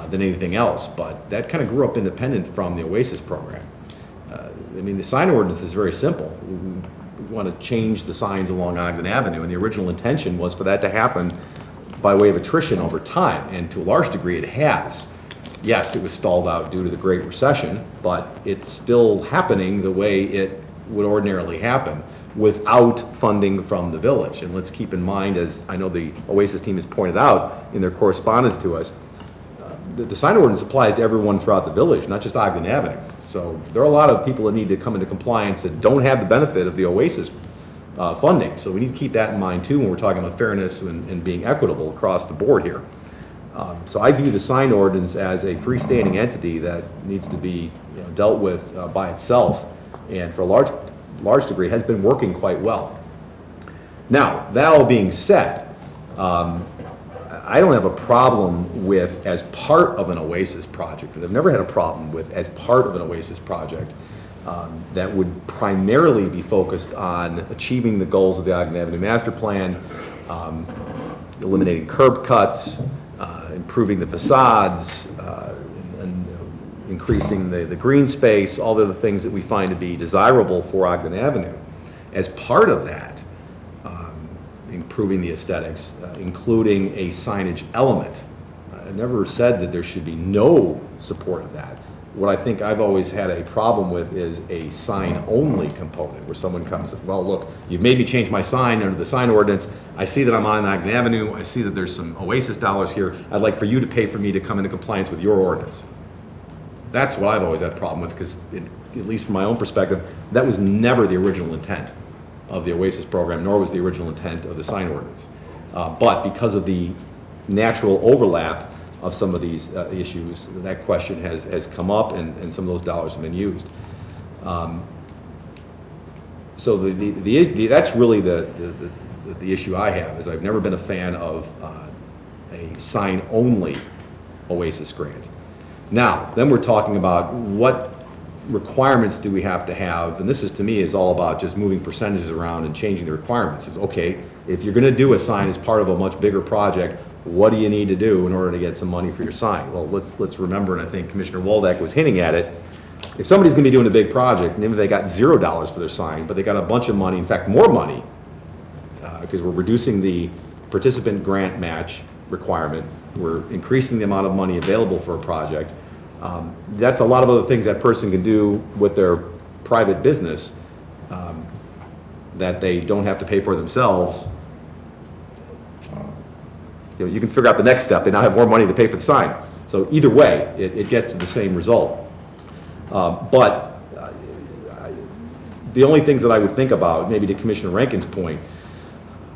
than anything else, but that kind of grew up independent from the Oasis program. I mean, the sign ordinance is very simple. We want to change the signs along Ogden Avenue, and the original intention was for that to happen by way of attrition over time, and to a large degree it has. Yes, it was stalled out due to the Great Recession, but it's still happening the way it would ordinarily happen without funding from the village. And let's keep in mind, as I know the Oasis team has pointed out in their correspondence to us, the sign ordinance applies to everyone throughout the village, not just Ogden Avenue. So there are a lot of people that need to come into compliance that don't have the benefit of the Oasis funding. So we need to keep that in mind too when we're talking about fairness and being equitable across the board here. So I view the sign ordinance as a freestanding entity that needs to be dealt with by itself, and for a large degree has been working quite well. Now, that all being said, I don't have a problem with, as part of an Oasis project, and I've never had a problem with, as part of an Oasis project, that would primarily be focused on achieving the goals of the Ogden Avenue Master Plan, eliminating curb cuts, improving the facades, and increasing the green space, all the other things that we find to be desirable for Ogden Avenue. As part of that, improving the aesthetics, including a signage element. I've never said that there should be no support of that. What I think I've always had a problem with is a sign-only component, where someone comes and says, well, look, you've made me change my sign under the sign ordinance. I see that I'm on Ogden Avenue. I see that there's some Oasis dollars here. I'd like for you to pay for me to come into compliance with your ordinance. That's what I've always had a problem with, because at least from my own perspective, that was never the original intent of the OASIS program, nor was the original intent of the sign ordinance. But because of the natural overlap of some of these issues, that question has come up, and some of those dollars have been used. So that's really the issue I have, is I've never been a fan of a sign-only OASIS grant. Now, then we're talking about what requirements do we have to have, and this is, to me, is all about just moving percentages around and changing the requirements. It's, okay, if you're going to do a sign as part of a much bigger project, what do you need to do in order to get some money for your sign? Well, let's remember, and I think Commissioner Waldeck was hinting at it, if somebody's going to be doing a big project, maybe they got $0 for their sign, but they got a bunch of money, in fact, more money, because we're reducing the participant grant match requirement, we're increasing the amount of money available for a project. That's a lot of other things that person can do with their private business that they don't have to pay for themselves. You know, you can figure out the next step. They now have more money to pay for the sign. So either way, it gets to the same result. But the only things that I would think about, maybe to Commissioner Rankin's point,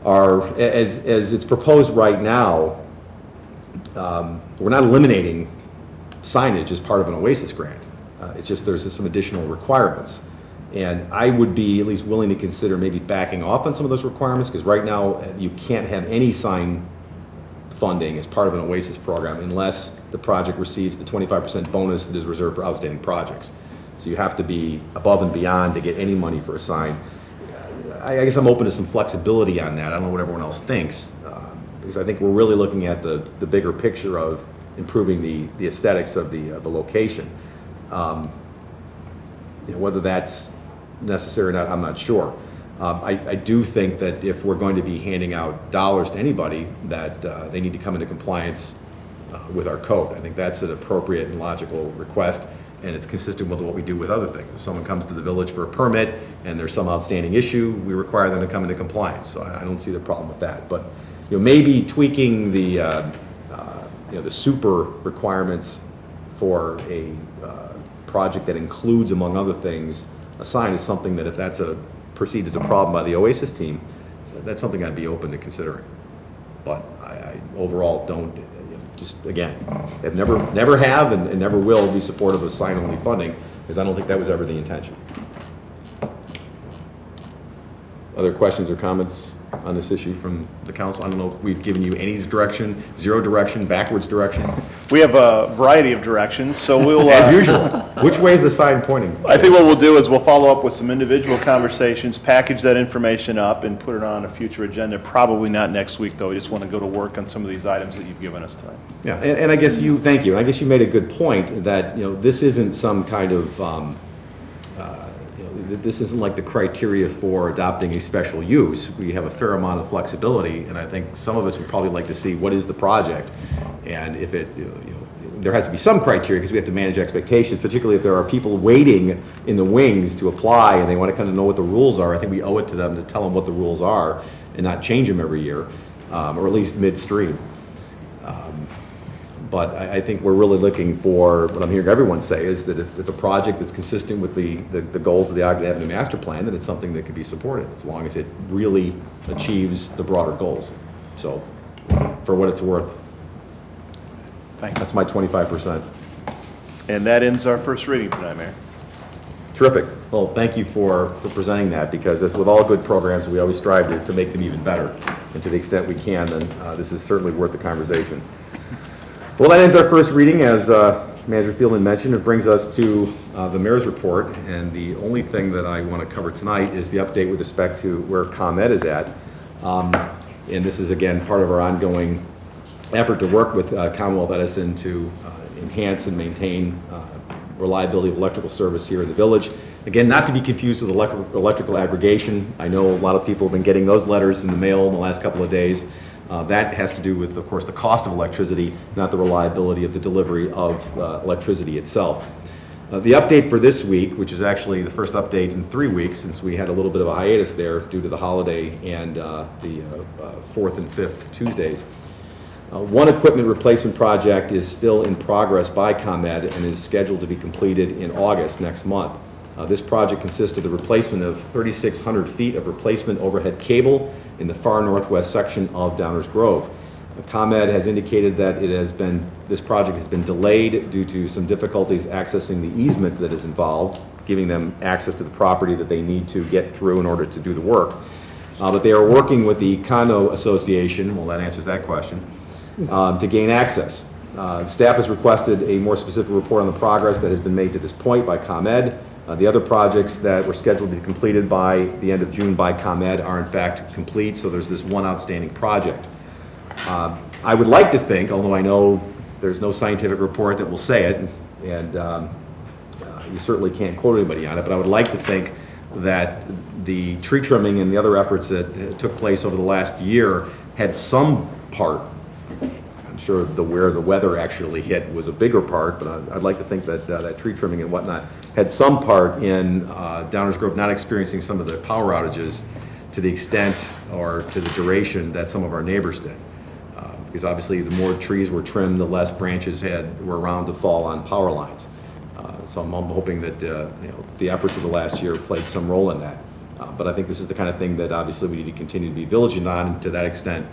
are, as it's proposed right now, we're not eliminating signage as part of an OASIS grant. It's just there's some additional requirements. And I would be at least willing to consider maybe backing off on some of those requirements, because right now you can't have any sign funding as part of an OASIS program unless the project receives the 25% bonus that is reserved for outstanding projects. So you have to be above and beyond to get any money for a sign. I guess I'm open to some flexibility on that. I don't know what everyone else thinks, because I think we're really looking at the bigger picture of improving the aesthetics of the location. You know, whether that's necessary or not, I'm not sure. I do think that if we're going to be handing out dollars to anybody, that they need to come into compliance with our code. I think that's an appropriate and logical request, and it's consistent with what we do with other things. If someone comes to the village for a permit and there's some outstanding issue, we require them to come into compliance. So I don't see the problem with that. But you know, maybe tweaking the the super requirements for a project that includes, among other things, a sign is something that, if that's perceived as a problem by the OASIS team, that's something I'd be open to considering. But I overall don't, just again, have never have and never will be supportive of sign-only funding, because I don't think that was ever the intention. Other questions or comments on this issue from the council? I don't know if we've given you any direction, zero direction, backwards direction. We have a variety of directions, so we'll... As usual. Which way is the sign pointing? I think what we'll do is we'll follow up with some individual conversations, package that information up, and put it on a future agenda. Probably not next week, though. We just want to go to work on some of these items that you've given us tonight. Yeah, and I guess thank you. And I guess you made a good point that, this isn't some kind of, this isn't like the criteria for adopting a special use. We have a fair amount of flexibility, and I think some of us would probably like to see what is the project, and if it, there has to be some criteria, because we have to manage expectations, particularly if there are people waiting in the wings to apply and they want to kind of know what the rules are. I think we owe it to them to tell them what the rules are and not change them every year, or at least midstream. But I think we're really looking for, what I'm hearing everyone say, is that if it's a project that's consistent with the goals of the Ogden Avenue Master Plan, then it's something that can be supported, as long as it really achieves the broader goals. So, for what it's worth, that's my 25%. And that ends our first reading tonight, Mayor. Terrific. Well, thank you for presenting that, because as with all good programs, we always strive to make them even better. And to the extent we can, then this is certainly worth the conversation. Well, that ends our first reading. As Manager Fieldman mentioned, it brings us to the mayor's report, and the only thing that I want to cover tonight is the update with respect to where ComEd is at. And this is, again, part of our ongoing effort to work with Commonwealth Edison to enhance and maintain reliability of electrical service here in the village. Again, not to be confused with electrical aggregation. I know a lot of people have been getting those letters in the mail in the last couple of days. That has to do with, of course, the cost of electricity, not the reliability of the delivery of electricity itself. The update for this week, which is actually the first update in 3 weeks, since we had a little bit of a hiatus there due to the holiday and the 4th and 5th Tuesdays. One equipment replacement project is still in progress by ComEd and is scheduled to be completed in August next month. This project consists of the replacement of 3,600 feet of replacement overhead cable in the far northwest section of Downers Grove. ComEd has indicated that this project has been delayed due to some difficulties accessing the easement that is involved, giving them access to the property that they need to get through in order to do the work. But they are working with the Condo Association, well, that answers that question, to gain access. Staff has requested a more specific report on the progress that has been made to this point by ComEd. The other projects that were scheduled to be completed by the end of June by ComEd are in fact complete, so there's this one outstanding project. I would like to think, although I know there's no scientific report that will say it, and you certainly can't quote anybody on it, but I would like to think that the tree trimming and the other efforts that took place over the last year had some part. I'm sure where the weather actually hit was a bigger part, but I'd like to think that that tree trimming and whatnot had some part in Downers Grove not experiencing some of the power outages to the extent or to the duration that some of our neighbors did. Because obviously the more trees were trimmed, the less branches were around to fall on power lines. So I'm hoping that the efforts of the last year played some role in that. But I think this is the kind of thing that obviously we need to continue to be vigilant on. To that extent,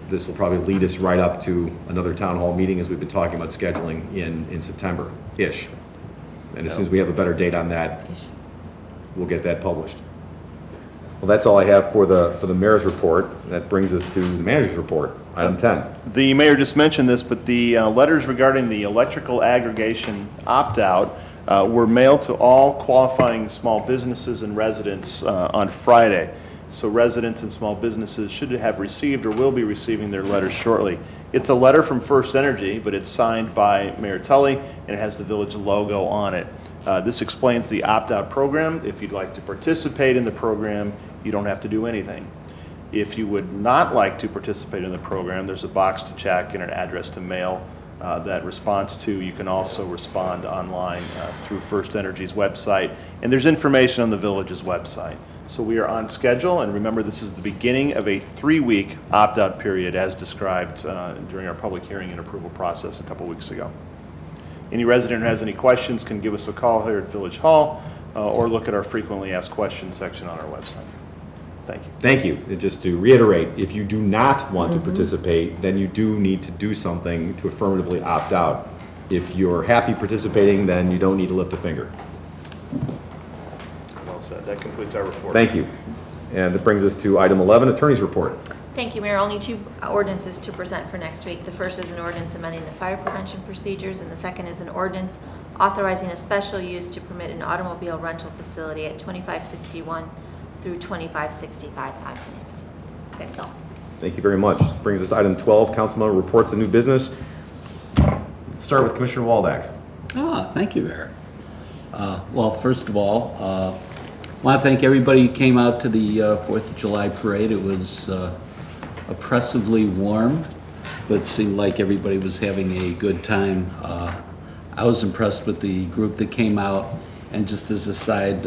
this will probably lead us right up to another town hall meeting, as we've been talking about scheduling in September-ish. And as soon as we have a better date on that, we'll get that published. Well, that's all I have for the mayor's report. That brings us to the manager's report, item 10. The mayor just mentioned this, but the letters regarding the electrical aggregation opt-out were mailed to all qualifying small businesses and residents on Friday. So residents and small businesses should have received or will be receiving their letters shortly. It's a letter from First Energy, but it's signed by Mayor Tully, and it has the village logo on it. This explains the opt-out program. If you'd like to participate in the program, you don't have to do anything. If you would not like to participate in the program, there's a box to check and an address to mail that response to. You can also respond online through First Energy's website, and there's information on the village's website. So we are on schedule, and remember, this is the beginning of a 3-week opt-out period as described during our public hearing and approval process a couple weeks ago. Any resident who has any questions can give us a call here at Village Hall or look at our frequently asked questions section on our website. Thank you. Thank you. And just to reiterate, if you do not want to participate, then you do need to do something to affirmatively opt out. If you're happy participating, then you don't need to lift a finger. Well said. That completes our report. Thank you. And that brings us to item 11, attorney's report. Thank you, Mayor. Only 2 ordinances to present for next week. The first is an ordinance amending the fire prevention procedures, and the second is an ordinance authorizing a special use to permit an automobile rental facility at 2561 through 2565 Ogden Avenue. That's all. Thank you very much. This brings us to item 12, councilmember reports of new business. Let's start with Commissioner Waldeck. Thank you, Mayor. Well, first of all, I want to thank everybody who came out to the 4th of July parade. It was oppressively warm, but it seemed like everybody was having a good time. I was impressed with the group that came out, and just as a side,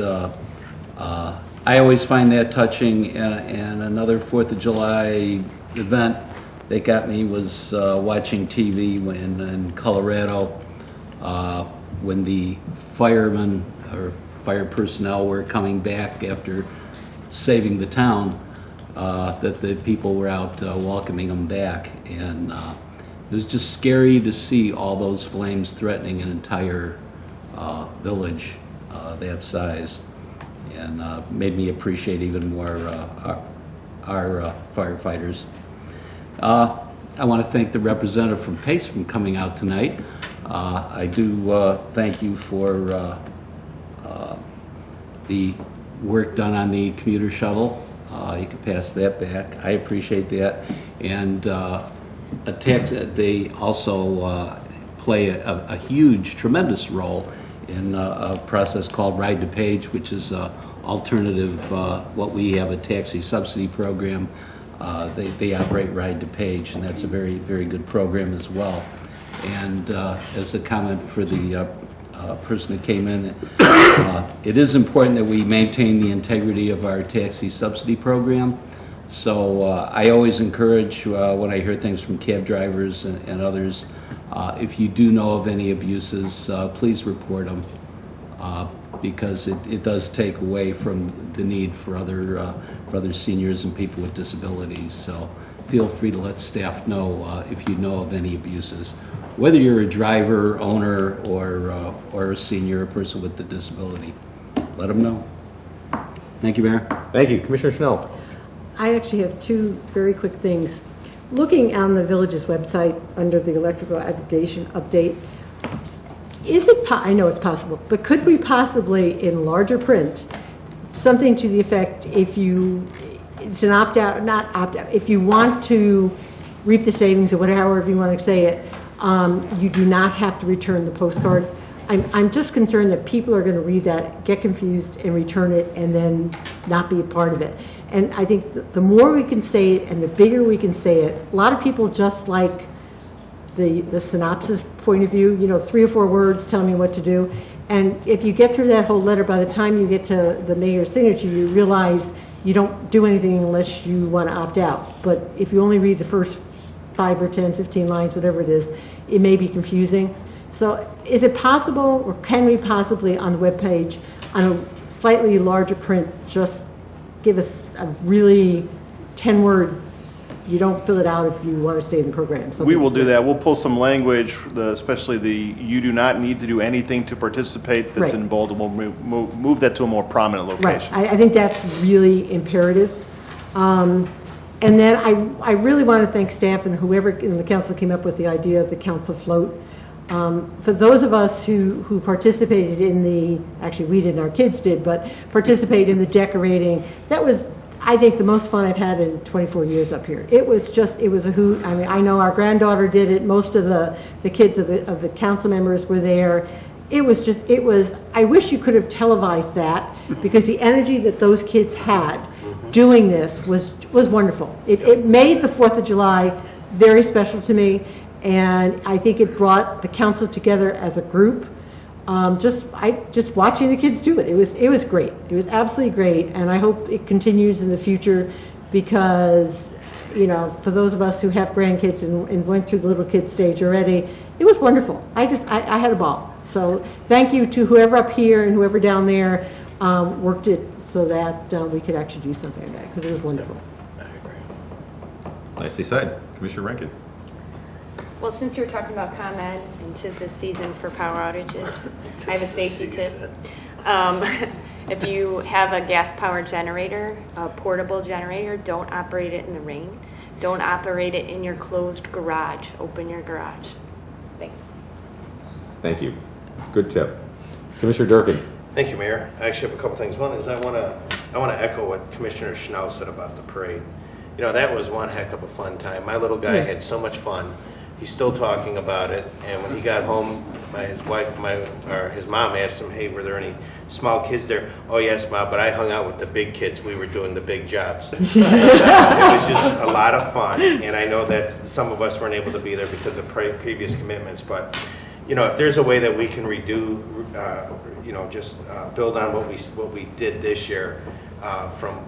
I always find that touching, and another 4th of July event that got me was watching TV in Colorado when the firemen or fire personnel were coming back after saving the town, that the people were out welcoming them back. And it was just scary to see all those flames threatening an entire village that size. And made me appreciate even more our firefighters. I want to thank the representative from PACE for coming out tonight. I do thank you for the work done on the commuter shuttle. You can pass that back. I appreciate that. And they also play a huge, tremendous role in a process called Ride to Page, which is alternative, what we have a taxi subsidy program. They operate Ride to Page, and that's a very, very good program as well. And as a comment for the person that came in, it is important that we maintain the integrity of our taxi subsidy program. So I always encourage, when I hear things from cab drivers and others, if you do know of any abuses, please report them, because it does take away from the need for other seniors and people with disabilities. So feel free to let staff know if you know of any abuses, whether you're a driver, owner, or a senior, a person with a disability. Let them know. Thank you, Mayor. Thank you. Commissioner Schnell. I actually have two very quick things. Looking on the village's website under the electrical aggregation update, I know it's possible, but could we possibly, in larger print, something to the effect, it's an opt-out, not opt-out, if you want to reap the savings, or however you want to say it, you do not have to return the postcard. I'm just concerned that people are going to read that, get confused, and return it, and then not be a part of it. And I think the more we can say it, and the bigger we can say it, a lot of people just like the synopsis point of view, 3 or 4 words telling me what to do. And if you get through that whole letter, by the time you get to the mayor's signature, you realize you don't do anything unless you want to opt out. But if you only read the first 5 or 10, 15 lines, whatever it is, it may be confusing. So is it possible, or can we possibly on the webpage, on a slightly larger print, just give us a really 10-word, you don't fill it out if you want to stay in the program? We will do that. We'll pull some language, especially you do not need to do anything to participate that's in bold, and we'll move that to a more prominent location. Right. I think that's really imperative. And then I really want to thank staff and whoever in the council came up with the idea of the council float. For those of us who participated in actually we didn't, our kids did, but participated in the decorating, that was, I think, the most fun I've had in 24 years up here. It was a hoot. I mean, I know our granddaughter did it. Most of the kids of the council members were there. It was, I wish you could have televised that, because the energy that those kids had doing this was wonderful. It made the 4th of July very special to me. And I think it brought the council together as a group. Just watching the kids do it, it was great. It was absolutely great, and I hope it continues in the future, because for those of us who have grandkids and went through the little kid stage already, it was wonderful. I had a ball. So thank you to whoever up here and whoever down there worked it so that we could actually do something like that, because it was wonderful. I agree. Nicely said, Commissioner Rankin. Well, since you were talking about ComEd, and 'tis the season for power outages, I have a safety tip. If you have a gas-powered generator, a portable generator, don't operate it in the rain. Don't operate it in your closed garage. Open your garage. Thanks. Thank you. Good tip. Commissioner Durkin. Thank you, Mayor. I actually have a couple things. One is I want to echo what Commissioner Schnell said about the parade. That was one heck of a fun time. My little guy had so much fun. He's still talking about it, and when he got home, his mom asked him, "Hey, were there any small kids there?" "Oh yes, Mom, but I hung out with the big kids. We were doing the big jobs." It was just a lot of fun, and I know that some of us weren't able to be there because of previous commitments. But if there's a way that we can build on what we did this year, from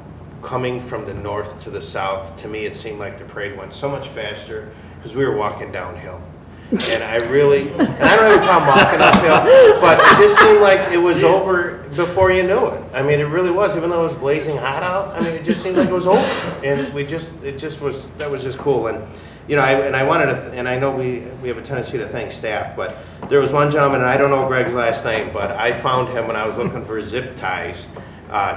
coming from the north to the south, to me it seemed like the parade went so much faster, because we were walking downhill. And I don't have a problem walking uphill, but it just seemed like it was over before you knew it. I mean, it really was, even though it was blazing hot out. I mean, it just seemed like it was over. And that was just cool. And, I wanted to, and I know we have a tendency to thank staff, but there was one gentleman, and I don't know Greg's last name, but I found him when I was looking for zip ties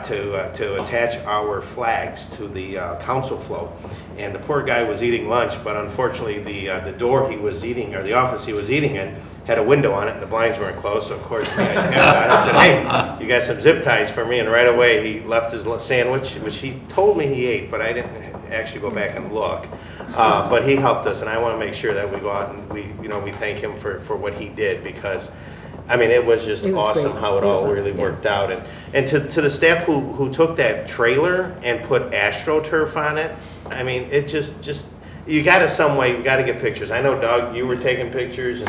to attach our flags to the council float. And the poor guy was eating lunch, but unfortunately the door he was eating, or the office he was eating in, had a window on it, and the blinds weren't closed. So of course I tapped on it and said, "Hey, you got some zip ties for me?" And right away he left his sandwich, which he told me he ate, but I didn't actually go back and look. But he helped us, and I want to make sure that we go out and we thank him for what he did, because I mean, it was just awesome great. How it all really worked out. And to the staff who took that trailer and put AstroTurf on it, I mean, it just you got to some way, you got to get pictures. I know, Doug, you were taking pictures,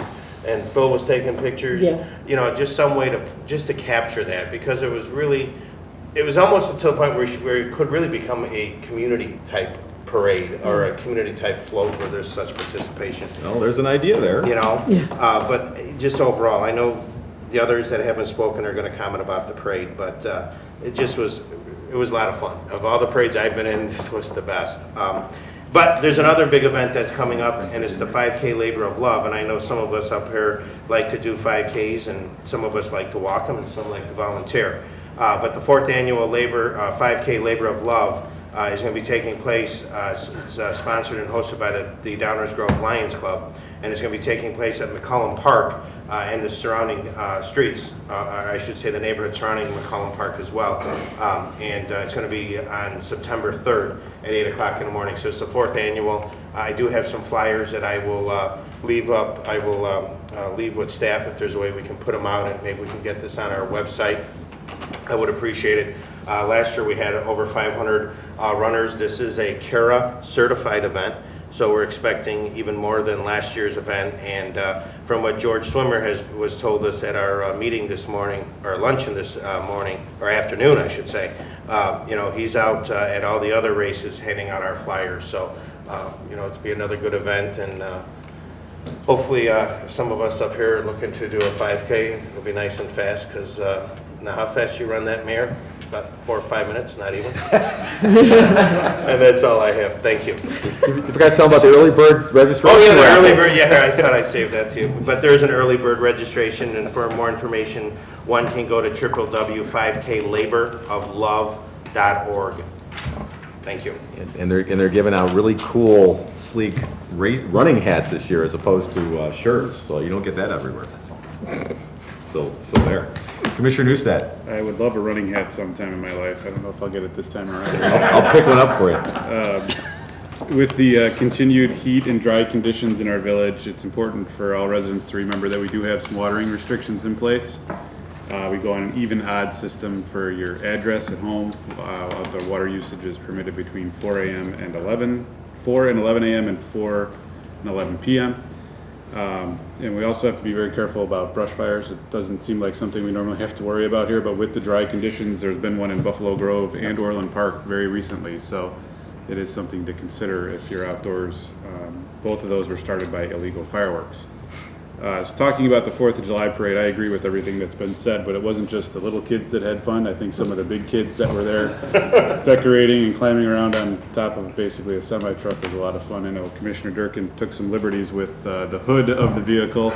and Phil was taking pictures. Yeah. Just some way to capture that, because it was really it was almost until the point where it could really become a community-type parade or a community-type float where there's such participation. Well, there's an idea there. You know, but just overall, I know the others that haven't spoken are going to comment about the parade, but it was a lot of fun. Of all the parades I've been in, this was the best. But there's another big event that's coming up, and it's the 5K Labor of Love. And I know some of us up here like to do 5Ks, and some of us like to walk them, and some like to volunteer. But the 4th annual 5K Labor of Love is going to be taking place. It's sponsored and hosted by the Downers Grove Lions Club, and it's going to be taking place at McCullum Park and the surrounding streets. I should say the neighborhood surrounding McCullum Park as well. And it's going to be on September 3rd at 8 o'clock in the morning. So it's the 4th annual. I do have some flyers that I will leave up. I will leave with staff if there's a way we can put them out, and maybe we can get this on our website. I would appreciate it. Last year we had over 500 runners. This is a CARA certified event, so we're expecting even more than last year's event. And from what George Swimmer was told us at our meeting this morning, or luncheon this morning, or afternoon I should say, you know, he's out at all the other races handing out our flyers. So you know, it'll be another good event, and hopefully some of us up here are looking to do a 5K. It'll be nice and fast, because now how fast you run that, Mayor? About 4 or 5 minutes, not even. And that's all I have. Thank you. You forgot to tell them about the early bird registration. Oh, yeah, the early bird. Yeah, I thought I'd save that too. But there's an early bird registration, and for more information, one can go to www.5klaboroflove.org. Thank you. And they're giving out really cool, sleek running hats this year, as opposed to shirts. So you don't get that everywhere. So there. Commissioner Neustadt. I would love a running hat sometime in my life. I don't know if I'll get it this time around. I'll pick one up for you. With the continued heat and dry conditions in our village, it's important for all residents to remember that we do have some watering restrictions in place. We go on an even-odd system for your address at home. The water usage is permitted between 4 and 11 a.m. and 4 and 11 p.m. And we also have to be very careful about brush fires. It doesn't seem like something we normally have to worry about here, but with the dry conditions, there's been one in Buffalo Grove and Orland Park very recently, so it is something to consider if you're outdoors. Both of those were started by illegal fireworks. Talking about the 4th of July parade, I agree with everything that's been said, but it wasn't just the little kids that had fun. I think some of the big kids that were there decorating and climbing around on top of basically a semi-truck was a lot of fun. I know Commissioner Durkin took some liberties with the hood of the vehicle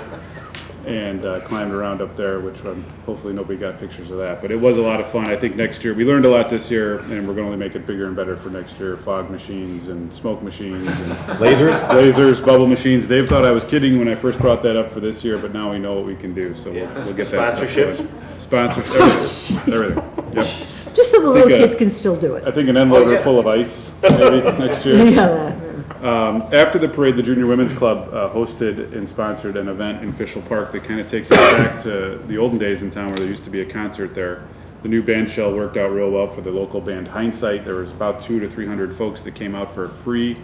and climbed around up there, which hopefully nobody got pictures of that. But it was a lot of fun. I think next year, we learned a lot this year, and we're going to only make it bigger and better for next year. Fog machines and smoke machines and lasers, bubble machines. Dave thought I was kidding when I first brought that up for this year, but now we know what we can do, so we'll get that stuff going. Sponsorships, everything. Yep. Just so the little kids can still do it. I think an end loader full of ice, maybe, next year. Yeah. After the parade, the Junior Women's Club hosted and sponsored an event in Fischel Park that kind of takes us back to the olden days in town where there used to be a concert there. The new band shell worked out real well for the local band Hindsight. There was about 200 to 300 folks that came out for a free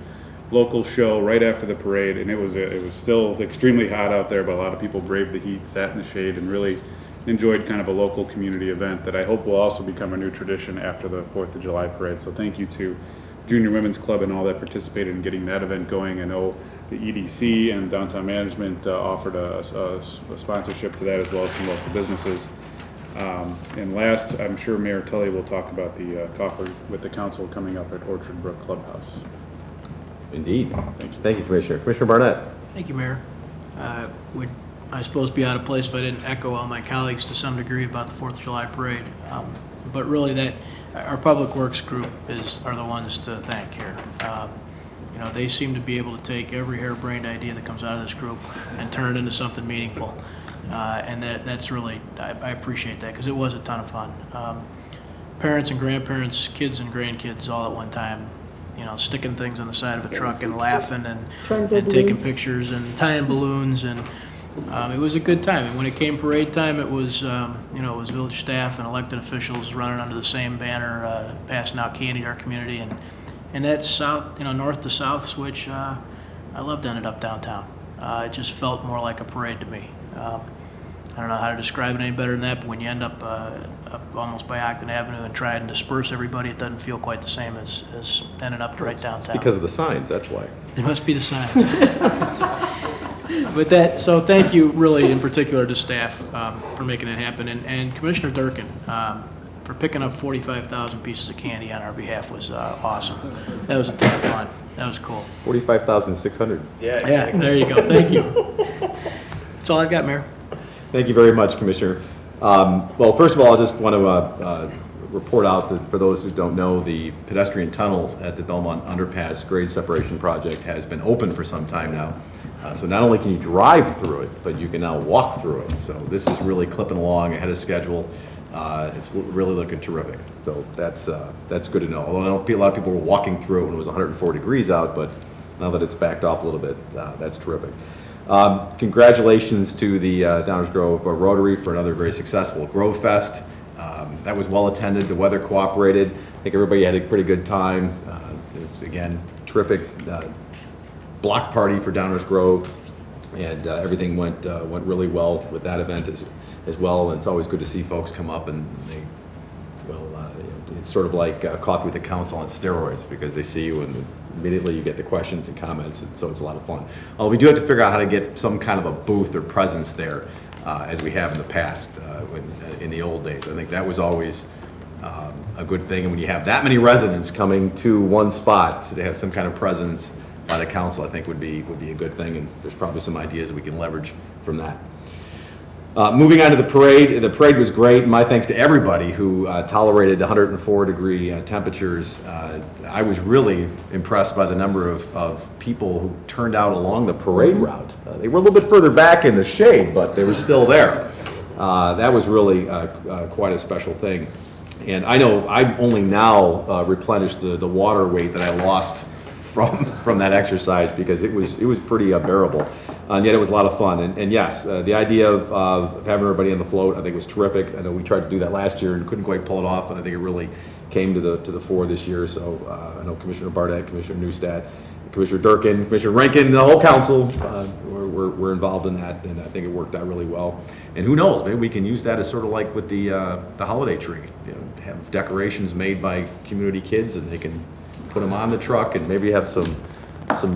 local show right after the parade, and it was still extremely hot out there, but a lot of people braved the heat, sat in the shade, and really enjoyed kind of a local community event that I hope will also become a new tradition after the 4th of July parade. So thank you to Junior Women's Club and all that participated in getting that event going. I know the EDC and Downtown Management offered a sponsorship to that, as well as some local businesses. And last, I'm sure Mayor Tully will talk about the coffee with the council coming up at Orchard Brook Clubhouse. Indeed. Thank you, Commissioner. Commissioner Barnett. Thank you, Mayor. Would I suppose be out of place if I didn't echo all my colleagues to some degree about the 4th of July parade. But really, our Public Works group are the ones to thank here. You know, they seem to be able to take every harebrained idea that comes out of this group and turn it into something meaningful. And that's really, I appreciate that, because it was a ton of fun. Parents and grandparents, kids and grandkids all at one time, you know, sticking things on the side of a truck and laughing and taking pictures and tying balloons, and it was a good time. And when it came parade time, it was you know, it was village staff and elected officials running under the same banner, passing out candy to our community, and that south, you know, north to south switch, I loved ended up downtown. It just felt more like a parade to me. I don't know how to describe it any better than that, but when you end up up almost by Ogden Avenue and try and disperse everybody. It doesn't feel quite the same as ending up right downtown. Because of the signs, that's why. It must be the signs. With that, so thank you really in particular to staff for making it happen, and Commissioner Durkin for picking up 45,000 pieces of candy on our behalf was awesome. That was a ton of fun. That was cool. 45,600. Yeah, exactly. Yeah, there you go. Thank you. That's all I've got, Mayor. Thank you very much, Commissioner. Well, first of all, I just want to report out that for those who don't know, the pedestrian tunnel at the Belmont Underpass grade separation project has been open for some time now. So not only can you drive through it, but you can now walk through it. So this is really clipping along ahead of schedule. It's really looking terrific. So that's good to know. Although I know a lot of people were walking through it when it was 104 degrees out, but now that it's backed off a little bit, that's terrific. Congratulations to the Downers Grove Rotary for another very successful Grove Fest. That was well attended. The weather cooperated. I think everybody had a pretty good time. It was, again, terrific block party for Downers Grove, and everything went really well with that event as well. And it's always good to see folks come up and it's sort of like coffee with the council on steroids, because they see you and immediately you get the questions and comments, and so it's a lot of fun. We do have to figure out how to get some kind of a booth or presence there, as we have in the past, in the old days. I think that was always a good thing, and when you have that many residents coming to one spot, to have some kind of presence by the council, I think would be a good thing, and there's probably some ideas we can leverage from that. Moving on to the parade was great. My thanks to everybody who tolerated 104-degree temperatures. I was really impressed by the number of people who turned out along the parade route. They were a little bit further back in the shade, but they were still there. That was really quite a special thing. And I know I only now replenished the water weight that I lost from that exercise, because it was pretty unbearable. And yet it was a lot of fun. And yes, the idea of having everybody on the float, I think, was terrific. I know we tried to do that last year and couldn't quite pull it off, and I think it really came to the fore this year. So I know Commissioner Barnett, Commissioner Neustadt, Commissioner Durkin, Commissioner Rankin, the whole council were involved in that, and I think it worked out really well. And who knows, maybe we can use that as sort of like with the holiday tree. Have decorations made by community kids, and they can put them on the truck, and maybe have some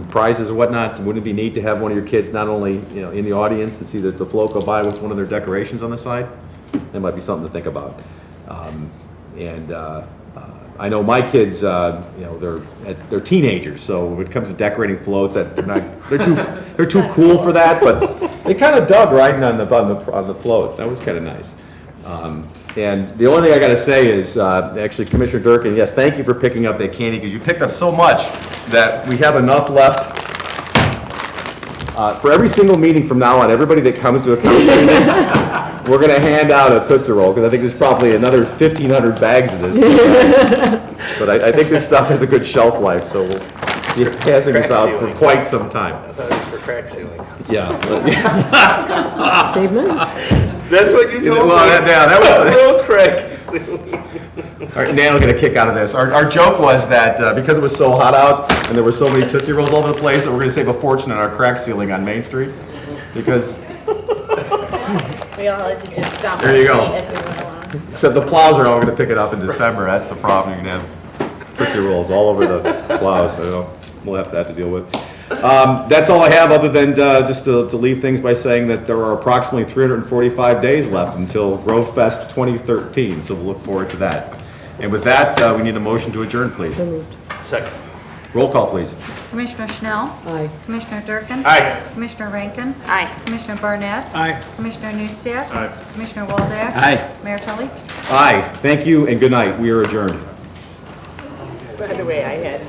prizes or whatnot. Wouldn't it be neat to have one of your kids not only in the audience and see the float go by with one of their decorations on the side? That might be something to think about. I know my kids, they're teenagers, so when it comes to decorating floats, they're too cool for that. But they kind of dug riding on the float. That was kind of nice. And the only thing I got to say is, actually, Commissioner Durkin, yes, thank you for picking up that candy, because you picked up so much that we have enough left for every single meeting from now on. Everybody that comes to a council meeting, we're going to hand out a Tootsie Roll, because I think there's probably another 1,500 bags of this. But I think this stuff has a good shelf life, so we'll be passing this out for quite some time. I thought it was for crack sealing. Yeah. Save money. That's what you told me. That was a little crack. All right, Dan will get a kick out of this. Our joke was that because it was so hot out and there were so many Tootsie Rolls all over the place, that we're going to save a fortune on our crack ceiling on Main Street. Because We all had to just stop. There you go. As we went along. except the plows are all going to pick it up in December. That's the problem. You're going to have Tootsie Rolls all over the plows. So we'll have that to deal with. That's all I have, other than just to leave things by saying that there are approximately 345 days left until Grove Fest 2013, so we'll look forward to that. And with that, we need a motion to adjourn, please. So moved. Second. Roll call, please. Commissioner Schnell? Aye. Commissioner Durkin? Aye. Commissioner Rankin? Aye. Commissioner Barnett? Aye. Commissioner Neustadt? Aye. Commissioner Waldeck? Aye. Mayor Tully? Aye. Thank you and good night. We are adjourned. By the way, I had